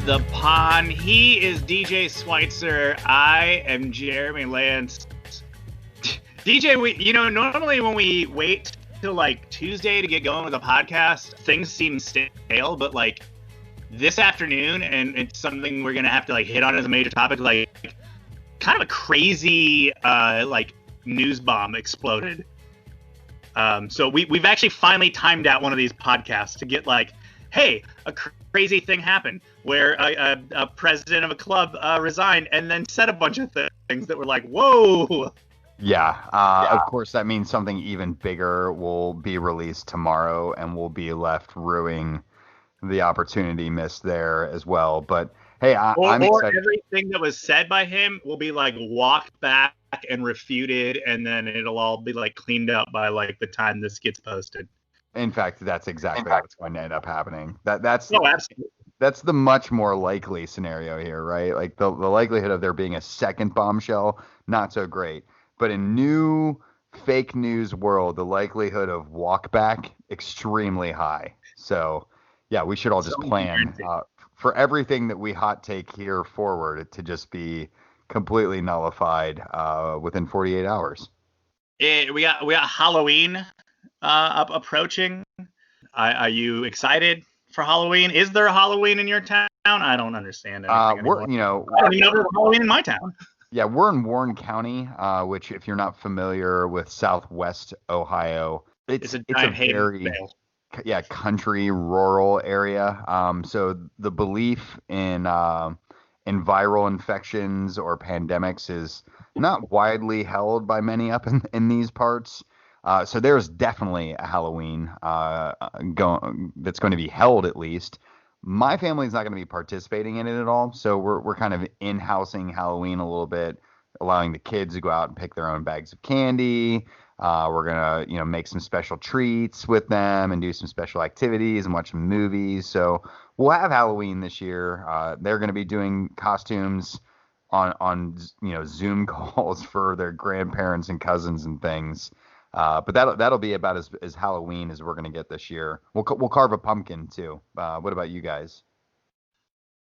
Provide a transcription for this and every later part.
the pond. He is DJ Schweitzer. I am Jeremy Lance. DJ, normally when we wait till like Tuesday to get going with a podcast, things seem stale, but like this afternoon, and it's something we're gonna have to like hit on as a major topic, like kind of a crazy like news bomb exploded. So we've actually finally timed out one of these podcasts to get like, hey, a crazy thing happened where a president of a club resigned and then said a bunch of things that were like, whoa. Yeah, of course that means something even bigger will be released tomorrow, and we'll be left ruining the opportunity missed there as well. But hey, I'm excited. Everything that was said by him will be like walked back and refuted, and then it'll all be like cleaned up by like the time this gets posted. In fact, that's exactly what's going to end up happening. That's absolutely. That's the much more likely scenario here, right? Like the likelihood of there being a second bombshell, not so great. But in new fake news world, the likelihood of walkback, extremely high. So yeah, we should all just plan for everything that we hot take here forward to just be completely nullified within 48 hours. We got Halloween approaching. Are you excited for Halloween? Is there a Halloween in your town? I don't understand anything we're anymore. I don't even know there's a Halloween in my town. Yeah, we're in Warren County, which if you're not familiar with Southwest Ohio, it's a very country rural area. So the belief in viral infections or pandemics is not widely held by many up in these parts. So there's definitely a Halloween that's going to be held, at least. My family's not going to be participating in it at all, so we're kind of in-housing Halloween a little bit, allowing the kids to go out and pick their own bags of candy. We're gonna make some special treats with them and do some special activities and watch some movies. So we'll have Halloween this year. They're going to be doing costumes on Zoom calls for their grandparents and cousins and things. But that'll be about as Halloween as we're gonna get this year. We'll carve a pumpkin too. What about you guys?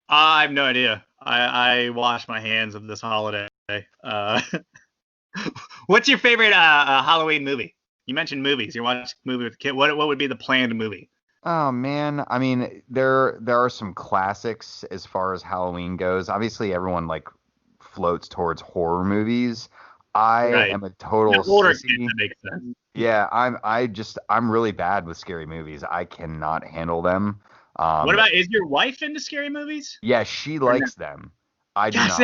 I have no idea. I wash my hands of this holiday. What's your favorite Halloween movie? You mentioned movies. You're watching a movie with a kid. What would be the planned movie? Oh man, I mean there are some classics as far as Halloween goes. Obviously, everyone like floats towards horror movies. I am a total sissy. That makes sense. Yeah, I'm really bad with scary movies. I cannot handle them. What about, is your wife into scary movies? Yeah, she likes them. I do not.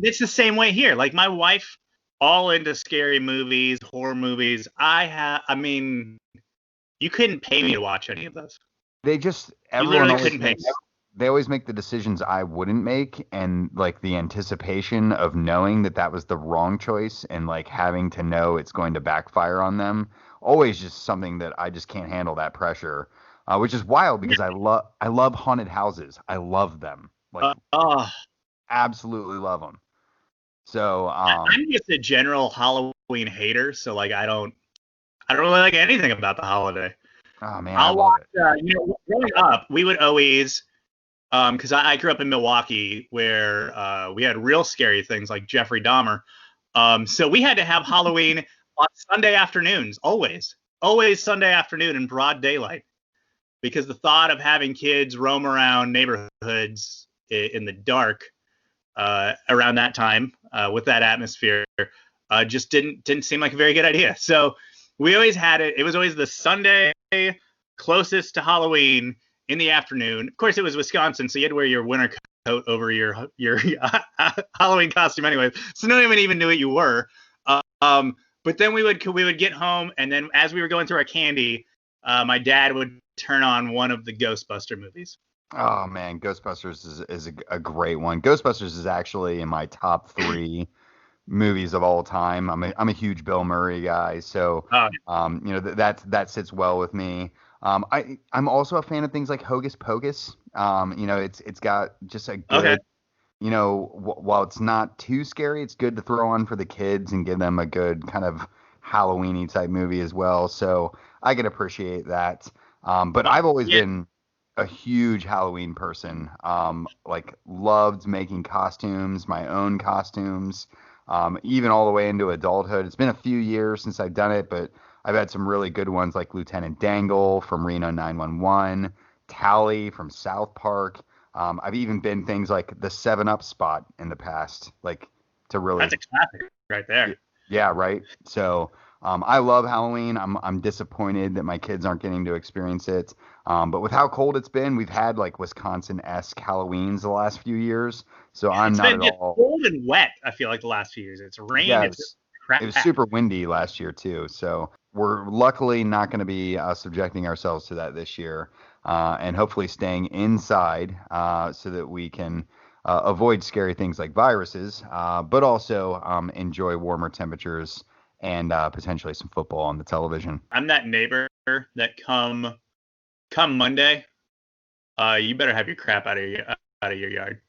It's the same way here. Like my wife, all into scary movies, horror movies. I mean, you couldn't pay me to watch any of those. They always make the decisions I wouldn't make, and like the anticipation of knowing that was the wrong choice and like having to know it's going to backfire on them, always just something that I just can't handle, that pressure, which is wild because I love haunted houses. I love them. Like absolutely love them. So I'm just a general Halloween hater, so like I don't really like anything about the holiday. Oh man, I love it. Growing up, we would always because I grew up in Milwaukee where we had real scary things like Jeffrey Dahmer. So we had to have Halloween on Sunday afternoons, always Sunday afternoon in broad daylight, because the thought of having kids roam around neighborhoods in the dark around that time with that atmosphere just didn't seem like a very good idea. So we always had it. It was always the Sunday closest to Halloween in the afternoon. Of course, it was Wisconsin, so you had to wear your winter coat over your Halloween costume anyway. So no one even knew what you were. But then we would get home, and then as we were going through our candy, my dad would turn on one of the Ghostbuster movies. Oh man, Ghostbusters is a great one. Ghostbusters is actually in my top 3 movies of all time. I'm a huge Bill Murray guy, so that sits well with me. I'm also a fan of things like Hocus Pocus. It's got just a good, while it's not too scary, it's good to throw on for the kids and give them a good kind of Halloween-y type movie as well. So I can appreciate that. But I've always been a huge Halloween person. Like loved making costumes, my own costumes, even all the way into adulthood. It's been a few years since I've done it, but I've had some really good ones like Lieutenant Dangle from Reno 911, Tally from South Park. I've even been things like the 7-Up spot in the past, like to really. That's a classic right there. Yeah, right. So I love Halloween. I'm disappointed that my kids aren't getting to experience it. But with how cold it's been, we've had like Wisconsin-esque Halloweens the last few years. So I'm it's not been at all. cold and wet. I feel like the last few years, it's rained. Yeah, Crap. it was super windy last year too. So we're luckily not going to be subjecting ourselves to that this year, and hopefully staying inside so that we can avoid scary things like viruses, but also enjoy warmer temperatures and potentially some football on the television. I'm that neighbor that come Monday, you better have your crap out of your yard.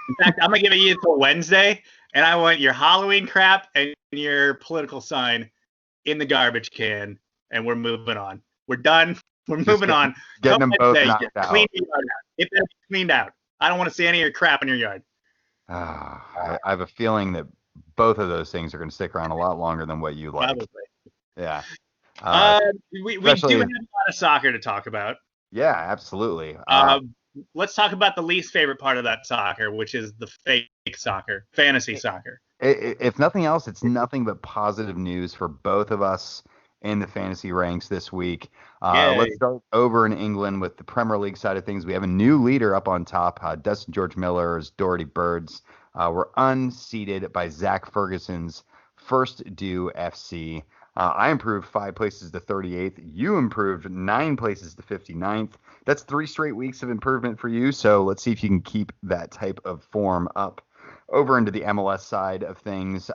In fact, I'm gonna give it you until Wednesday, and I want your Halloween crap and your political sign in the garbage can, and we're moving on. We're done. We're moving on. Getting them both knocked out. Clean your yard out. It better be cleaned out. I don't want to see any of your crap in your yard. I have a feeling that both of those things are going to stick around a lot longer than what you like. Probably. Yeah. We do have a lot of soccer to talk about. Yeah, absolutely. Let's talk about the least favorite part of that soccer, which is the fake soccer, fantasy soccer. If nothing else, it's nothing but positive news for both of us in the fantasy ranks this week. Let's start over in England with the Premier League side of things. We have a new leader up on top. Dustin George Miller's Doherty Birds were unseated by Zach Ferguson's First Due FC. I improved 5 places to 38th. You improved 9 places to 59th. That's 3 straight weeks of improvement for you. So let's see if you can keep that type of form up. Over into the MLS side of things,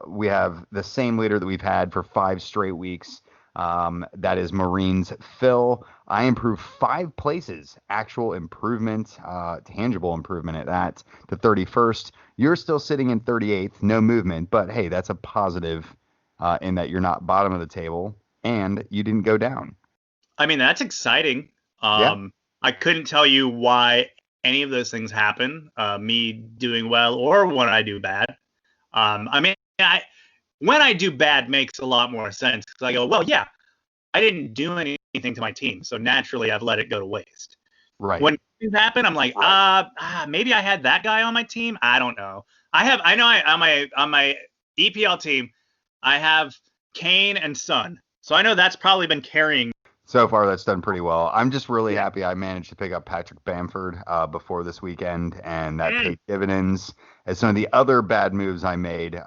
we have the same leader that we've had for 5 straight weeks. That is Marines Phil. I improved 5 places, actual improvement, tangible improvement at that, to 31st. You're still sitting in 38th, no movement, but hey, that's a positive in that you're not bottom of the table and you didn't go down. I mean, that's exciting. Yeah. I couldn't tell you why any of those things happen, me doing well or when I do bad. I mean, when I do bad makes a lot more sense because I go, well, yeah, I didn't do anything to my team, so naturally I've let it go to waste. Right. When things happen, I'm like, maybe I had that guy on my team. I don't know. On my EPL team, I have Kane and Son, so I know that's probably been carrying. So far, that's done pretty well. I'm just really happy I managed to pick up Patrick Bamford before this weekend, and that paid dividends, as some of the other bad moves I made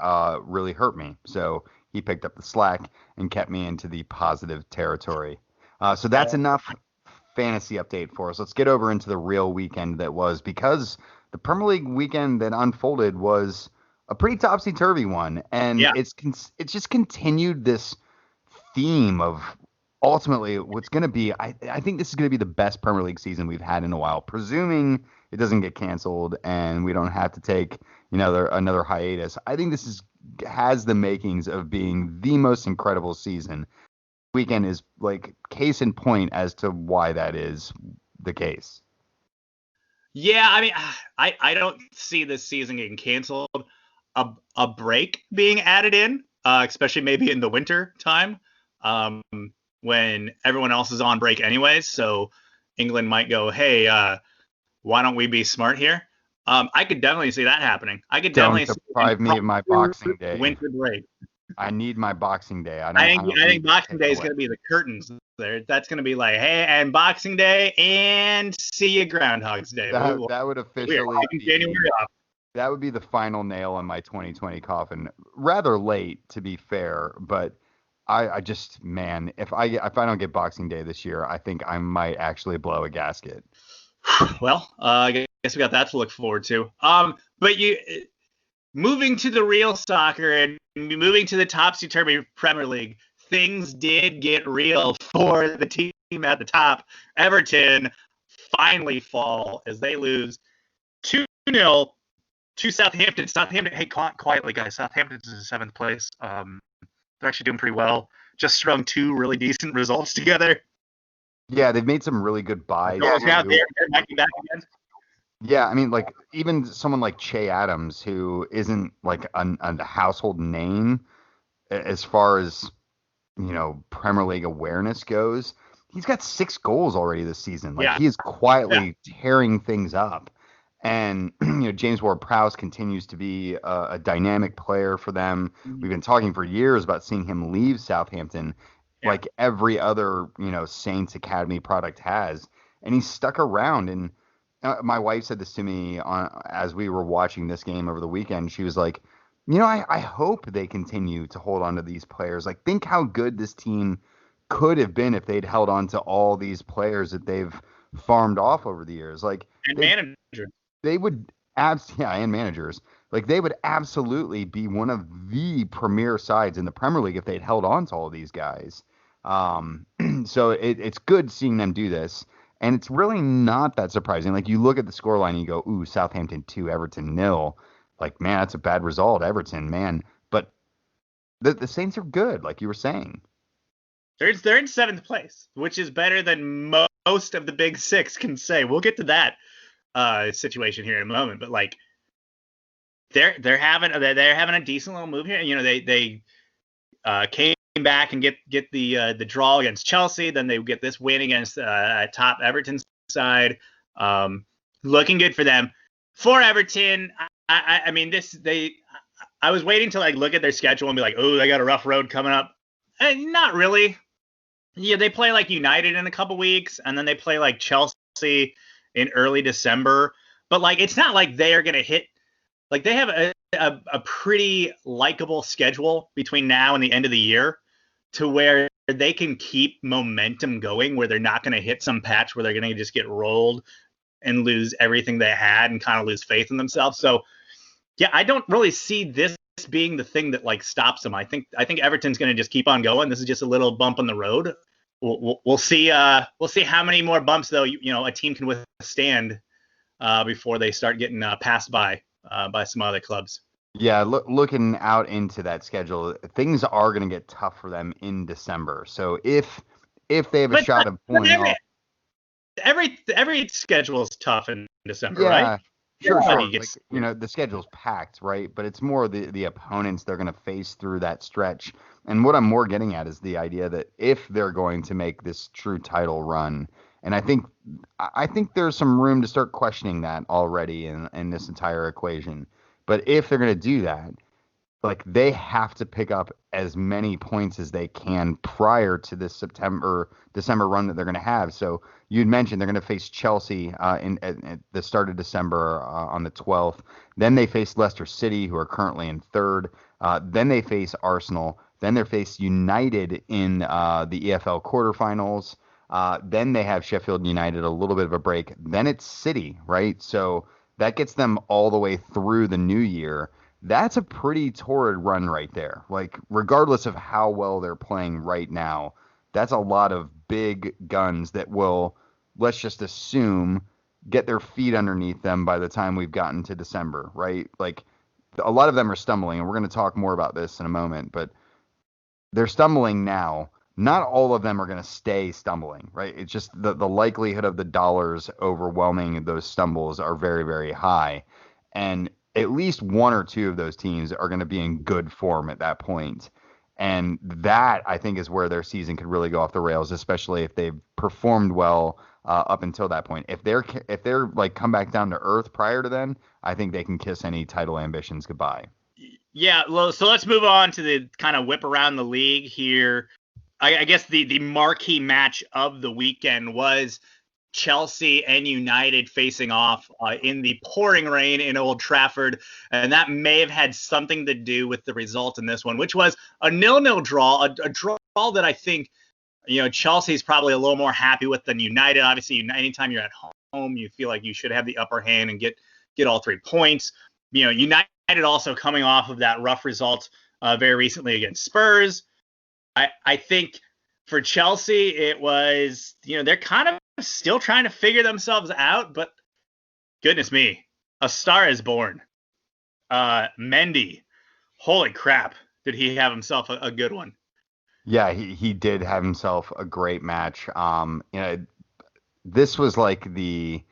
really hurt me. So he picked up the slack and kept me into the positive territory. So that's enough fantasy update for us. Let's get over into the real weekend that was, because the Premier League weekend that unfolded was a pretty topsy-turvy one, and it's just continued this theme of ultimately what's going to be, I think this is going to be the best Premier League season we've had in a while, presuming it doesn't get canceled and we don't have to take another hiatus. I think this has the makings of being the most incredible season. Weekend is like case in point as to why that is the case. Yeah, I mean, I don't see this season getting canceled. A break being added in, especially maybe in the winter time, when everyone else is on break anyways. So England might go, hey, why don't we be smart here? I could definitely see that happening. I could definitely deprive me of my Boxing Day. Winter break. I need my Boxing Day. I think Boxing Day is going to be the curtains there. That's going to be like, hey, and Boxing Day, and see you Groundhog's Day. That would officially be January off. That would be the final nail in my 2020 coffin. Rather late, to be fair, but I just, man, if I don't get Boxing Day this year, I think I might actually blow a gasket. Well, I guess we got that to look forward to. But moving to the real soccer and moving to the topsy-turvy Premier League, things did get real for the team at the top. Everton finally fall as they lose 2-0 to Southampton. Southampton, hey, quietly, guys. Southampton's in 7th place. They're actually doing pretty well. Just strung 2 really decent results together. Yeah, they've made some really good buys. They're back again. Yeah, I mean, like even someone like Che Adams, who isn't like a household name as far as Premier League awareness goes, he's got 6 goals already this season. Like he is quietly tearing things up. And James Ward-Prowse continues to be a dynamic player for them. We've been talking for years about seeing him leave Southampton, like every other Saints Academy product has, and he's stuck around. And my wife said this to me as we were watching this game over the weekend. She was like, I hope they continue to hold on to these players. Like, think how good this team could have been if they'd held on to all these players that they've farmed off over the years. Like, and managers. They would and managers. Like, they would absolutely be one of the premier sides in the Premier League if they'd held on to all these guys. So it's good seeing them do this. And it's really not that surprising. Like, you look at the scoreline and you go, ooh, Southampton 2, Everton 0. Like, man, that's a bad result, Everton, man. But the Saints are good, like you were saying. They're in 7th place, which is better than most of the big 6 can say. We'll get to that situation here in a moment, but like they're having a decent little move here. They came back and get the draw against Chelsea, then they get this win against top Everton side. Looking good for them. For Everton, I mean I was waiting to like look at their schedule and be like, oh, they got a rough road coming up. And not really. Yeah, they play like United in a couple weeks, and then they play like Chelsea in early December. But like, it's not like they are going to hit. Like, they have a pretty likable schedule between now and the end of the year, to where they can keep momentum going, where they're not going to hit some patch where they're going to just get rolled and lose everything they had and kind of lose faith in themselves. So yeah, I don't really see this being the thing that like stops them. I think Everton's going to just keep on going. This is just a little bump on the road. We'll see. We'll see how many more bumps though a team can withstand before they start getting passed by some other clubs. Yeah, looking out into that schedule, things are going to get tough for them in December. So if they have a shot of pulling off, every schedule is tough in December, yeah, right? Sure. Like, the schedule's packed, right? But it's more the opponents they're going to face through that stretch. And what I'm more getting at is the idea that if they're going to make this true title run, and I think there's some room to start questioning that already in this entire equation. But if they're going to do that, like, they have to pick up as many points as they can prior to this December run that they're going to have. So you'd mentioned they're going to face Chelsea at the start of December on the 12th. Then they face Leicester City, who are currently in 3rd. Then they face Arsenal. Then they face United in the EFL quarterfinals. Then they have Sheffield United, a little bit of a break. Then it's City, right? So that gets them all the way through the new year. That's a pretty torrid run right there. Like, regardless of how well they're playing right now, that's a lot of big guns that will, let's just assume, get their feet underneath them by the time we've gotten to December, right? Like, a lot of them are stumbling, and we're going to talk more about this in a moment, but they're stumbling now. Not all of them are going to stay stumbling, right? It's just the likelihood of the dollars overwhelming those stumbles are very, very high. And at least one or two of those teams are going to be in good form at that point. And that, I think, is where their season could really go off the rails, especially if they've performed well up until that point. If they're like come back down to earth prior to then, I think they can kiss any title ambitions goodbye. Yeah, well, so let's move on to the kind of whip around the league here. I guess the marquee match of the weekend was Chelsea and United facing off in the pouring rain in Old Trafford, and that may have had something to do with the result in this one, which was a 0-0 draw, a draw that I think Chelsea's probably a little more happy with than United. Obviously, anytime you're at home, you feel like you should have the upper hand and get all 3 points. United also coming off of that rough result very recently against Spurs. I think for Chelsea, it was, they're kind of still trying to figure themselves out, but goodness me, a star is born. Mendy, holy crap, did he have himself a good one? Yeah, he did have himself a great match. This was like the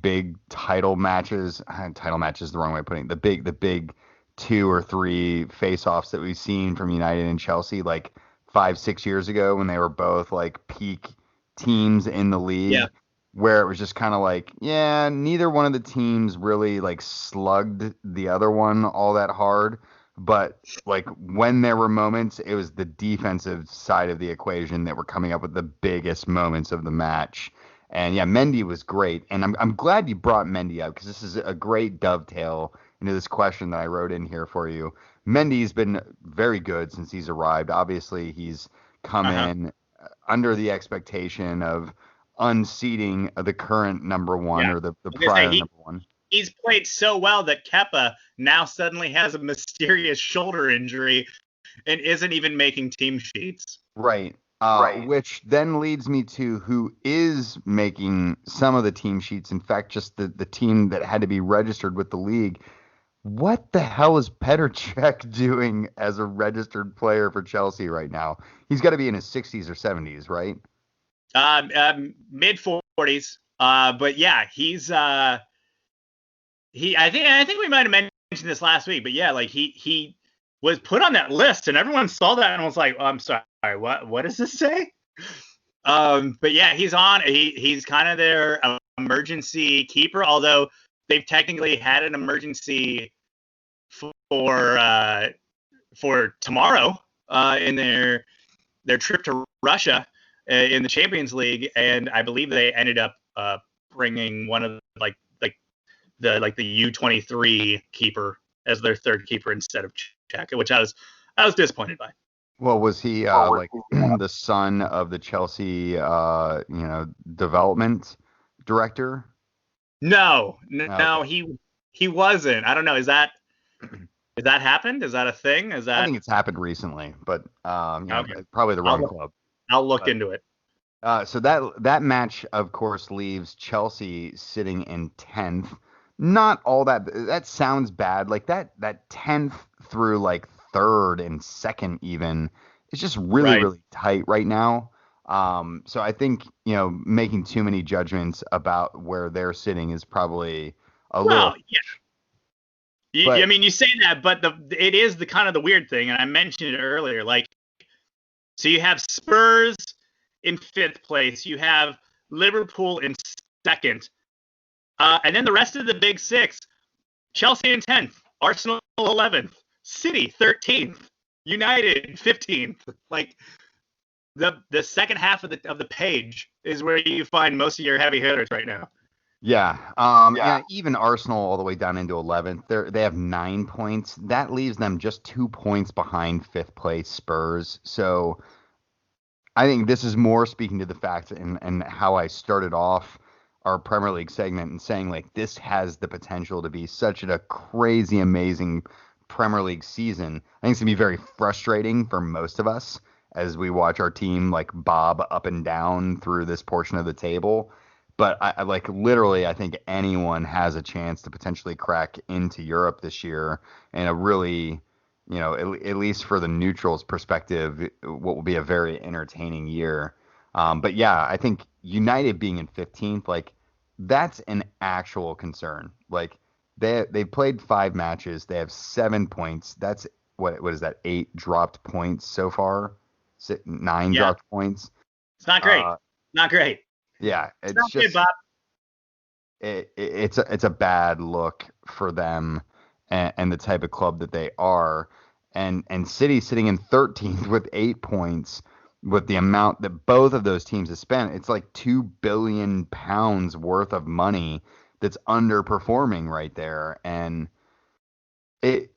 big title matches. Title matches is the wrong way of putting it. The big 2 or 3 face-offs that we've seen from United and Chelsea like 5, 6 years ago when they were both like peak teams in the Yeah. league, where it was just kind of like, yeah, neither one of the teams really like slugged the other one all that hard. But like when there were moments, it was the defensive side of the equation that were coming up with the biggest moments of the match. And yeah, Mendy was great. And I'm glad you brought Mendy up because this is a great dovetail into this question that I wrote in here for you. Mendy's been very good since he's arrived. Obviously, he's come Uh-huh. in under the expectation of unseating the current number one Yeah. or the I was gonna say prior number one. he's played so well that Kepa now suddenly has a mysterious shoulder injury and isn't even making team sheets. Right. Which then leads me to who is making some of the team sheets. In fact, just the team that had to be registered with the league. What the hell is Petr Cech doing as a registered player for Chelsea right now? He's got to be in his 60s or 70s, right? Mid 40s. But yeah, he's he. I think we might have mentioned this last week, but yeah, like he was put on that list, and everyone saw that and was like, oh, "I'm sorry, what does this say?" But yeah, he's on. He's kind of their emergency keeper, although they've technically had an emergency for tomorrow in their trip to Russia in the Champions League, and I believe they ended up bringing one of the U23 keeper as their third keeper instead of Cech, which I was disappointed by. Well, was he like the son of the Chelsea, development director? No, Okay. he wasn't. I don't know. Is that happened? Is that a thing? Is I that think it's happened recently, but okay? probably the wrong I'll club. I'll look But into it. so that match, of course, leaves Chelsea sitting in 10th. Not all that sounds bad. Like that 10th through like third and second even is just really Right. really tight right now. So I think making too many judgments about where they're sitting is probably a little Well, yeah. much. But I mean, you say that, but it is the kind of the weird thing, and I mentioned it earlier. Like, so you have Spurs in fifth place, you have Liverpool in second, and then the rest of the big six: Chelsea in 10th, Arsenal 11th, City 13th, United 15th. Like the second half of the page is where you find most of your heavy hitters right now. yeah, even Arsenal all the way down into 11th. They have 9 points. That leaves them just 2 points behind fifth place Spurs. So I think this is more speaking to the fact and how I started off our Premier League segment and saying like this has the potential to be such a crazy, amazing Premier League season. I think it's gonna be very frustrating for most of us as we watch our team like bob up and down through this portion of the table. But I like literally, I think anyone has a chance to potentially crack into Europe this year in a really at least for the neutrals perspective, what will be a very entertaining year. But yeah, I think United being in 15th, like that's an actual concern. Like they played 5 matches, they have 7 points. That's what is that? 8 dropped points so far, 9 Yeah, dropped points. it's not great. Uh, Not great. yeah, It's it's not good, just Bob. it's a bad look for them and the type of club that they are. And City sitting in 13th with 8 points with the amount that both of those teams have spent. It's like £2 billion worth of money that's underperforming right there. And it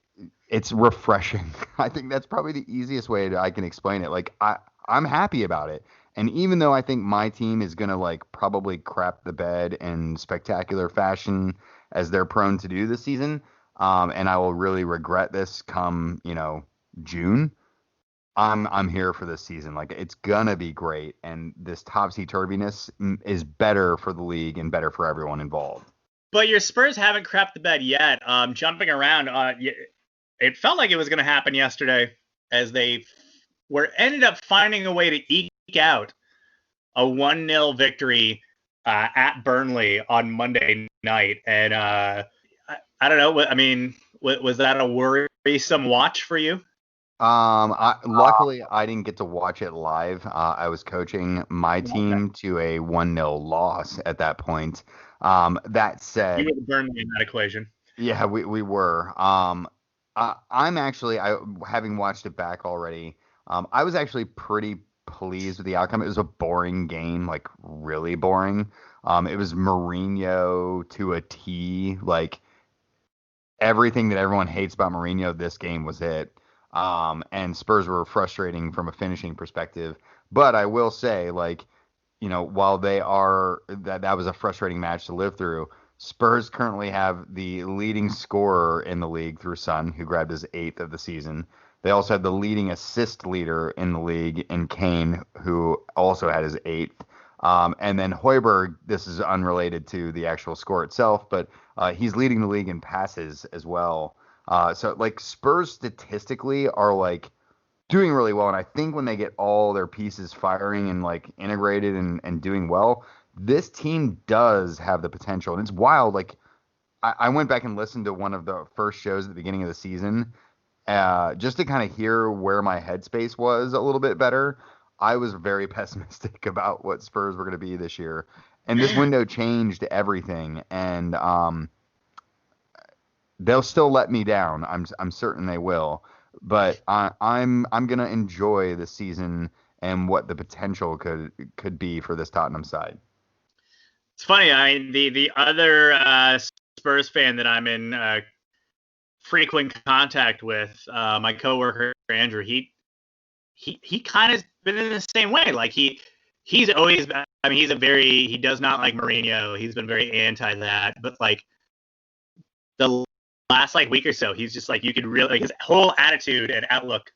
it's refreshing. I think that's probably the easiest way I can explain it. Like I'm happy about it. And even though I think my team is gonna like probably crap the bed in spectacular fashion as they're prone to do this season, and I will really regret this come June. I'm here for this season. Like it's gonna be great, and this topsy turviness is better for the league and better for everyone involved. But your Spurs haven't crapped the bed yet. Jumping around, it felt like it was going to happen yesterday as they ended up finding a way to eke out a 1-0 victory at Burnley on Monday night. And I don't know. I mean, was that a worrisome watch for you? Luckily, I didn't get to watch it live. I was coaching my team to a 1-0 loss at that point. That said, you were Burnley in that equation. Yeah, we were. I'm actually, having watched it back already, I was actually pretty pleased with the outcome. It was a boring game, like really boring. It was Mourinho to a T. Like everything that everyone hates about Mourinho, this game was it. And Spurs were frustrating from a finishing perspective. But I will say, like, while that was a frustrating match to live through, Spurs currently have the leading scorer in the league through Son, who grabbed his 8th of the season. They also have the leading assist leader in the league in Kane, who also had his 8th. And then Højbjerg, this is unrelated to the actual score itself, but he's leading the league in passes as well. So like Spurs statistically are like doing really well. And I think when they get all their pieces firing and like integrated and doing well, this team does have the potential. And it's wild. Like I went back and listened to one of the first shows at the beginning of the season, just to kind of hear where my headspace was a little bit better. I was very pessimistic about what Spurs were going to be this year. And this window changed everything. And they'll still let me down. I'm certain they will. But I'm gonna enjoy the season and what the potential could be for this Tottenham side. It's funny. The other Spurs fan that I'm in frequent contact with, my coworker Andrew, he kind of been in the same way. Like he's always. I mean, he does not like Mourinho. He's been very anti that. But like the last like week or so, he's just like, you could really, like, his whole attitude and outlook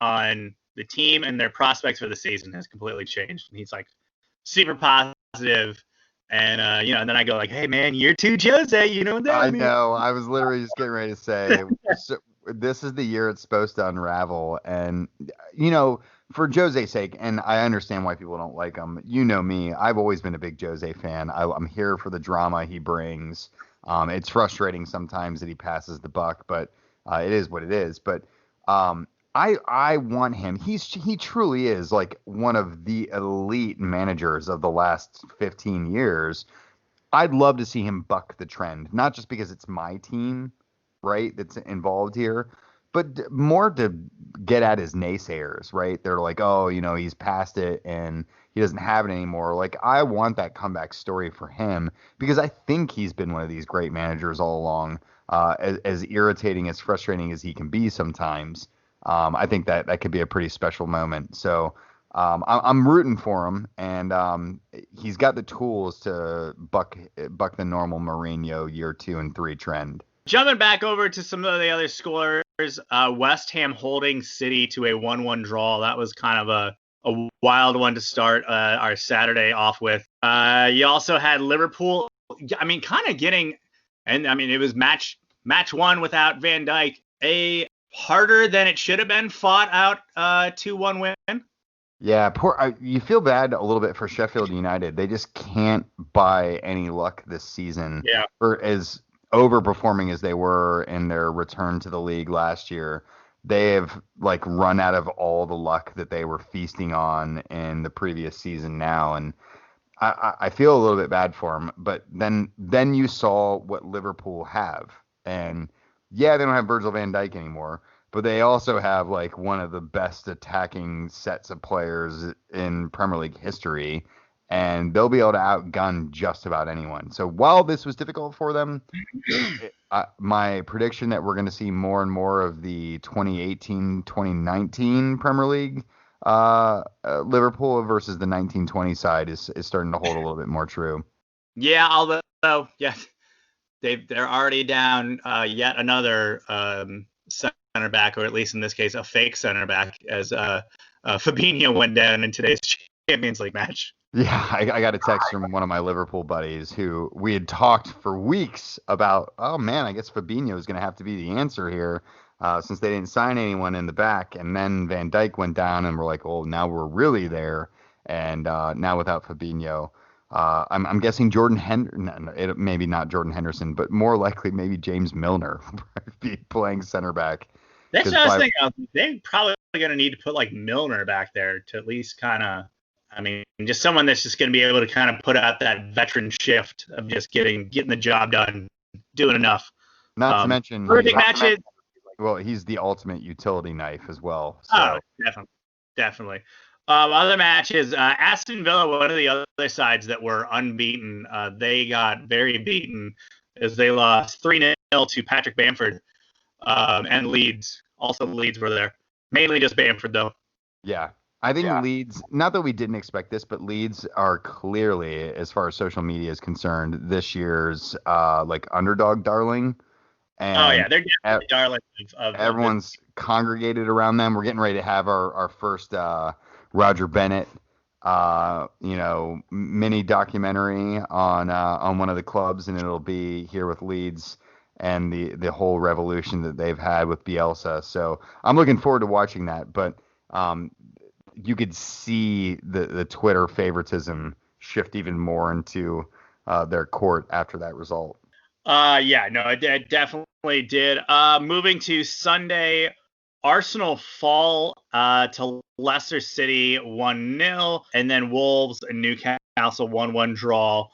on the team and their prospects for the season has completely changed. And he's like super positive. And and then I go like, hey man, year 2 Jose, you know what that means? I know. I was literally just getting ready to say this is the year it's supposed to unravel. And for Jose's sake, and I understand why people don't like him. You know me, I've always been a big Jose fan. I'm here for the drama he brings. It's frustrating sometimes that he passes the buck, but it is what it is. But I want him. He truly is like one of the elite managers of the last 15 years. I'd love to see him buck the trend, not just because it's my team, right, that's involved here, but more to get at his naysayers, right? They're like, oh, he's past it and he doesn't have it anymore. Like, I want that comeback story for him because I think he's been one of these great managers all along, as irritating, as frustrating as he can be sometimes. I think that could be a pretty special moment. So I'm rooting for him, and he's got the tools to buck the normal Mourinho year 2 and 3 trend. Jumping back over to some of the other scores, West Ham holding City to a 1-1 draw. That was kind of a wild one to start our Saturday off with. You also had Liverpool, I mean, kind of getting, and I mean, it was match 1 without Van Dijk, a harder than it should have been fought out 2-1 win. Yeah, you feel bad a little bit for Sheffield United. They just can't buy any luck this season. Yeah. For as overperforming as they were in their return to the league last year, they have like run out of all the luck that they were feasting on in the previous season now, and I feel a little bit bad for them. But then you saw what Liverpool have, and yeah, they don't have Virgil van Dijk anymore, but they also have like one of the best attacking sets of players in Premier League history. And they'll be able to outgun just about anyone. So while this was difficult for them, my prediction that we're going to see more and more of the 2018-2019 Premier League Liverpool versus the 1920 side is starting to hold a little bit more true. Yeah, although yes, they're already down yet another center back, or at least in this case a fake center back, as Fabinho went down in today's Champions League match. Yeah, I got a text from one of my Liverpool buddies who we had talked for weeks about, oh man, I guess Fabinho is going to have to be the answer here. since they didn't sign anyone in the back, and then Van Dijk went down, and we're like, oh, now we're really there. And now without Fabinho, I'm guessing maybe not Jordan Henderson, but more likely maybe James Milner be playing center back. That's what I was thinking. They're probably going to need to put like Milner back there to at least kind of, I mean, just someone that's just going to be able to kind of put out that veteran shift of just getting the job done, doing enough. Not to mention, big matches. Well, he's the ultimate utility knife as well. So. Oh, definitely. Other matches, Aston Villa, one of the other sides that were unbeaten, they got very beaten as they lost 3-0 to Patrick Bamford, and Leeds. Also, Leeds were there. Mainly just Bamford, though. Yeah. I think Leeds, not that we didn't expect this, but Leeds are clearly, as far as social media is concerned, this year's underdog darling. And they're definitely darling of everyone's congregated around them. We're getting ready to have our first Roger Bennett, mini documentary on one of the clubs, and it'll be here with Leeds and the whole revolution that they've had with Bielsa. So I'm looking forward to watching that. But you could see the Twitter favoritism shift even more into their court after that result. It definitely did. Moving to Sunday, Arsenal fall to Leicester City 1-0, and then Wolves and Newcastle 1-1 draw.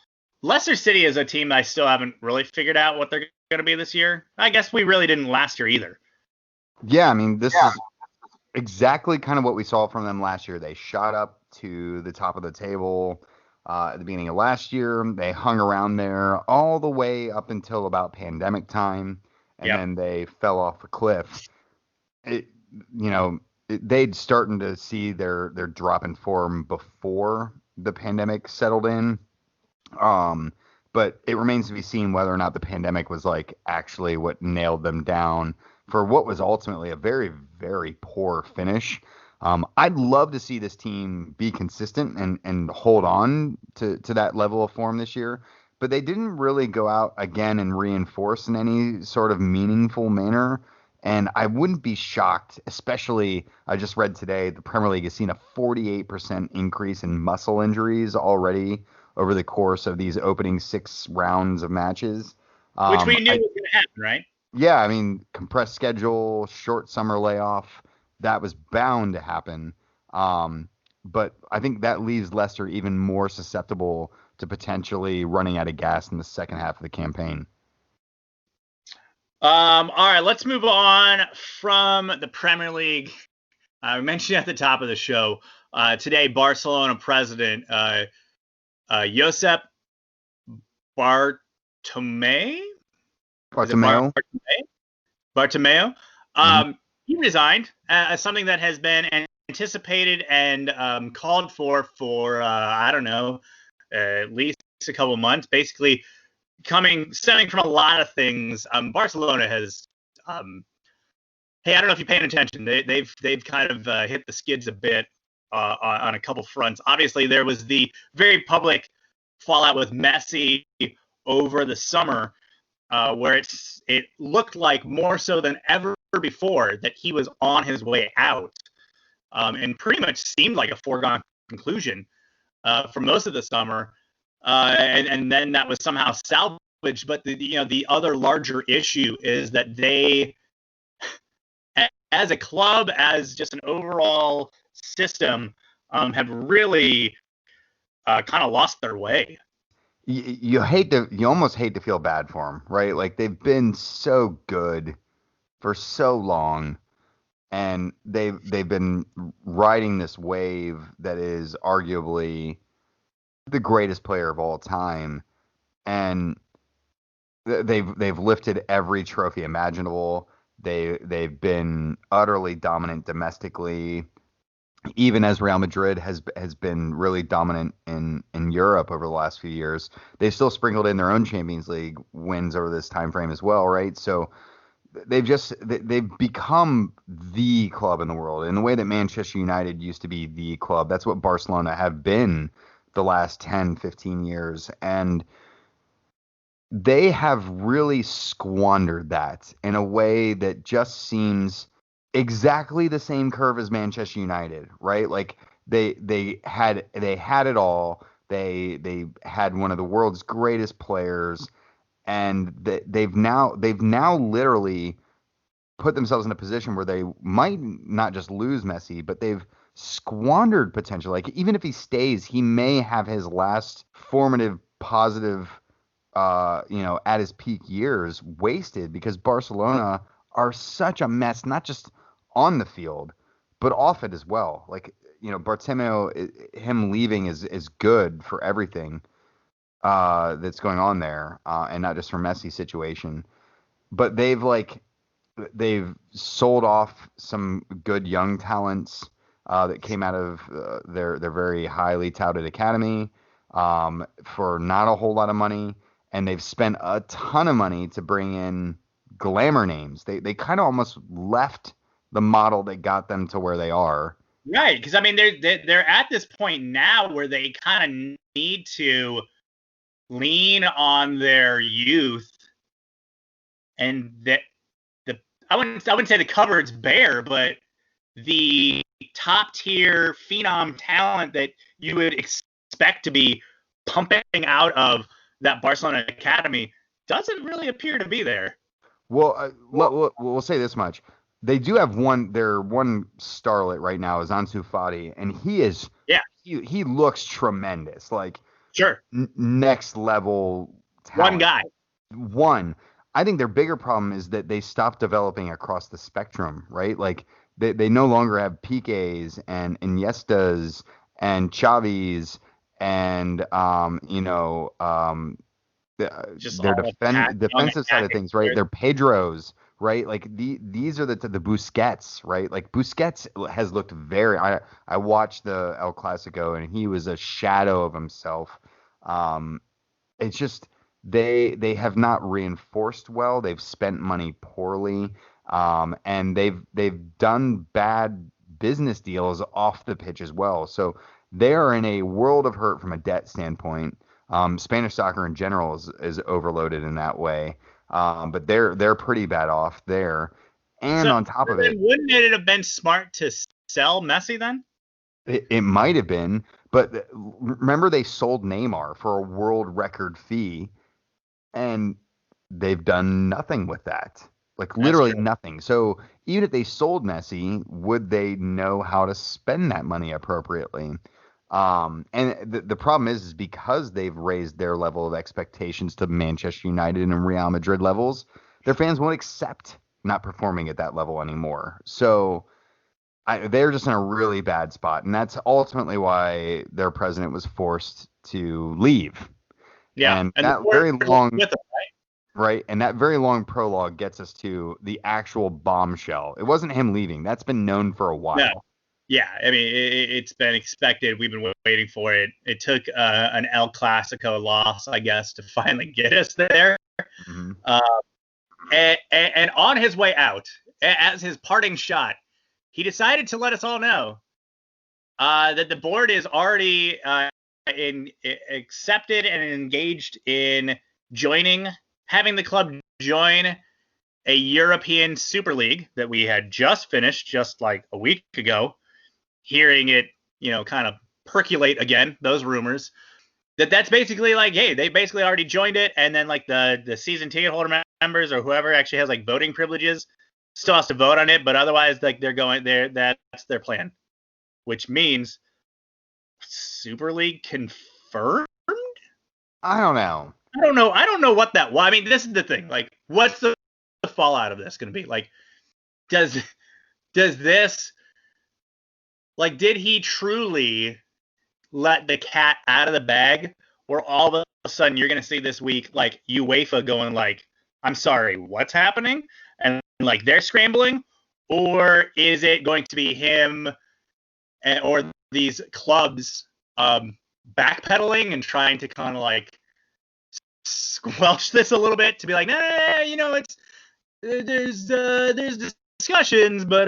Leicester City is a team I still haven't really figured out what they're going to be this year. I guess we really didn't last year either. Yeah, I mean, this is exactly kind of what we saw from them last year. They shot up to the top of the table at the beginning of last year. They hung around there all the way up until about pandemic time, and then they fell off a cliff. They'd starting to see their drop in form before the pandemic settled in. But it remains to be seen whether or not the pandemic was actually what nailed them down for what was ultimately a very, very poor finish. I'd love to see this team be consistent and hold on to that level of form this year, but they didn't really go out again and reinforce in any sort of meaningful manner. And I wouldn't be shocked, especially I just read today the Premier League has seen a 48% increase in muscle injuries already over the course of these opening 6 rounds of matches. Which we knew was going to happen, right? Yeah, I mean, compressed schedule, short summer layoff, that was bound to happen. But I think that leaves Leicester even more susceptible to potentially running out of gas in the second half of the campaign. All right, let's move on from the Premier League. I mentioned at the top of the show today, Barcelona president Josep Bartomeu. He resigned as something that has been anticipated and called for I don't know, at least a couple of months. Basically, stemming from a lot of things. Barcelona has, hey, I don't know if you're paying attention. They've kind of hit the skids a bit on a couple fronts. Obviously, there was the very public fallout with Messi over the summer, where it looked like more so than ever before that he was on his way out, and pretty much seemed like a foregone conclusion for most of the summer. And then that was somehow salvaged. But the other larger issue is that they, as a club, as just an overall system, have really kind of lost their way. You almost hate to feel bad for them, right? Like, they've been so good for so long, and they've been riding this wave that is arguably the greatest player of all time, and they've lifted every trophy imaginable. They've been utterly dominant domestically, even as Real Madrid has been really dominant in Europe over the last few years. They still sprinkled in their own Champions League wins over this time frame as well, right? So they've become the club in the world in the way that Manchester United used to be the club. That's what Barcelona have been the last 10, 15 years. And they have really squandered that in a way that just seems exactly the same curve as Manchester United, right? Like they had it all. They had one of the world's greatest players, and they've now literally put themselves in a position where they might not just lose Messi, but they've squandered potential. Like even if he stays, he may have his last formative positive at his peak years wasted because Barcelona are such a mess, not just on the field, but off it as well. Like, Bartomeu, him leaving is good for everything that's going on there, and not just for Messi's situation. But they've sold off some good young talents that came out of their very highly touted academy for not a whole lot of money, and they've spent a ton of money to bring in glamour names. They kind of almost left the model that got them to where they are. Right, because I mean they're at this point now where they kind of need to lean on their youth, and that I wouldn't say the cupboard's bare, but the top tier phenom talent that you would expect to be pumping out of that Barcelona academy doesn't really appear to be there. Well, we'll say this much. They do have their one starlet right now is Ansu Fati, and he looks tremendous. Like, sure. Next level talent. One guy. I think their bigger problem is that they stopped developing across the spectrum, right? Like they no longer have Piqués and Iniestas and Xavis and their defensive side of things, right? They're Pedros, right? Like these are the Busquets, right? Like Busquets has looked I watched the El Clasico and he was a shadow of himself. It's just they have not reinforced well. They've spent money poorly, and they've done bad business deals off the pitch as well. So they are in a world of hurt from a debt standpoint. Spanish soccer in general is overloaded in that way, but they're pretty bad off there. And on top of it, wouldn't it have been smart to sell Messi then? It might have been, but remember they sold Neymar for a world record fee, and they've done nothing with that. Like literally nothing. So even if they sold Messi, would they know how to spend that money appropriately? And the problem is because they've raised their level of expectations to Manchester United and Real Madrid levels, their fans won't accept not performing at that level anymore. So they're just in a really bad spot, and that's ultimately why their president was forced to leave. Yeah, and that very long with them, right? And that very long prologue gets us to the actual bombshell. It wasn't him leaving; that's been known for a while. No. Yeah, I mean, it's been expected. We've been waiting for it. It took an El Clasico loss, I guess, to finally get us there. Mm-hmm. And on his way out, as his parting shot, he decided to let us all know that the board is already accepted and engaged in having the club join a European Super League that we had just finished just like a week ago. Hearing it, kind of percolate again, those rumors, that's basically like, hey, they basically already joined it, and then like the season ticket holder members or whoever actually has like voting privileges still has to vote on it, but otherwise like they're going there. That's their plan, which means Super League confirmed. I don't know what that. Well, I mean, this is the thing. Like, what's the fallout of this going to be? Like, does this, like, did he truly let the cat out of the bag, or all of a sudden you're going to see this week like UEFA going like, I'm sorry, what's happening? And like they're scrambling, or is it going to be him or these clubs backpedaling and trying to kind of like squelch this a little bit to be like, it's there's discussions, but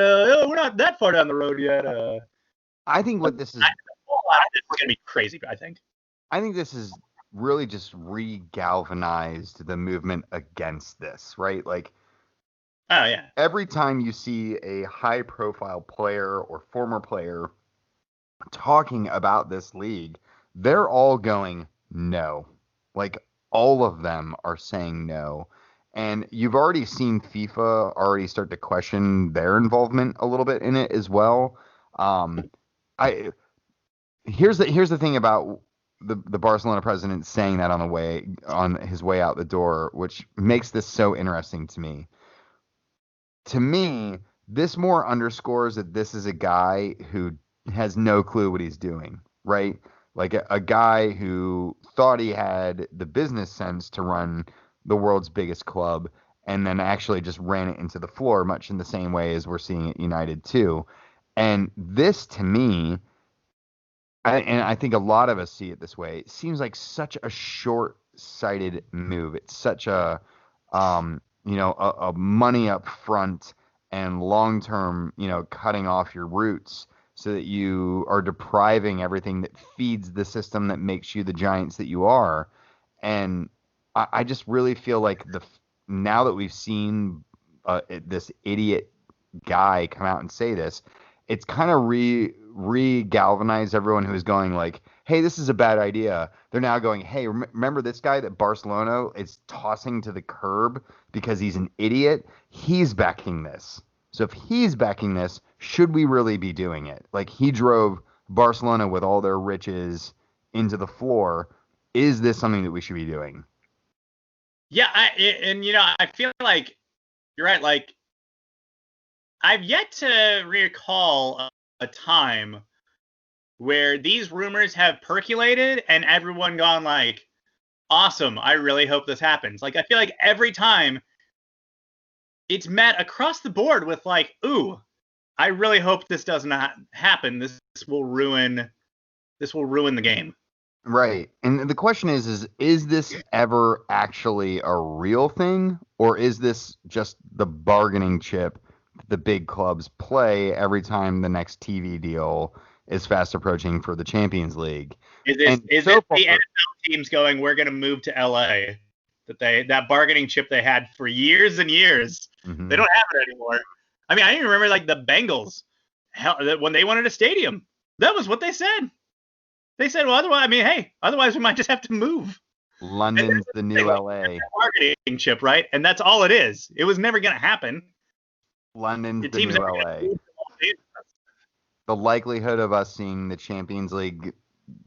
we're not that far down the road yet. I think what this is going to be crazy. I think this is really just re-galvanized the movement against this, right? Like, oh yeah, every time you see a high-profile player or former player talking about this league, they're all going no. Like, all of them are saying no. And you've already seen FIFA already start to question their involvement a little bit in it as well. I here's the thing about the Barcelona president saying that on his way out the door, which makes this so interesting to me. To me, this more underscores that this is a guy who has no clue what he's doing, right? Like a guy who thought he had the business sense to run the world's biggest club and then actually just ran it into the floor, much in the same way as we're seeing at United too. And this, to me, and I think a lot of us see it this way, it seems like such a short-sighted move. It's such a money up front and long-term, cutting off your roots so that you are depriving everything that feeds the system that makes you the giants that you are. And I just really feel like now that we've seen this idiot guy come out and say this, it's kind of re-galvanized everyone who's going like, hey, this is a bad idea. They're now going, hey, remember this guy that Barcelona is tossing to the curb because he's an idiot? He's backing this. So if he's backing this, should we really be doing it? Like, he drove Barcelona with all their riches into the floor. Is this something that we should be doing? Yeah, I feel like you're right. Like, I've yet to recall a time where these rumors have percolated and everyone gone like, awesome, I really hope this happens. Like, I feel like every time it's met across the board with like, ooh, I really hope this does not happen. This will ruin the game. Right. And the question is this ever actually a real thing, or is this just the bargaining chip the big clubs play every time the next TV deal is fast approaching for the Champions League? Is it the NFL teams going, we're going to move to LA? That bargaining chip they had for years and years, mm-hmm. They don't have it anymore. I mean, I even remember like the Bengals, when they wanted a stadium, that was what they said. They said, well, otherwise we might just have to move. London's the new LA. Bargaining chip, right? And that's all it is. It was never going to happen. London's the new LA. The likelihood of us seeing the Champions League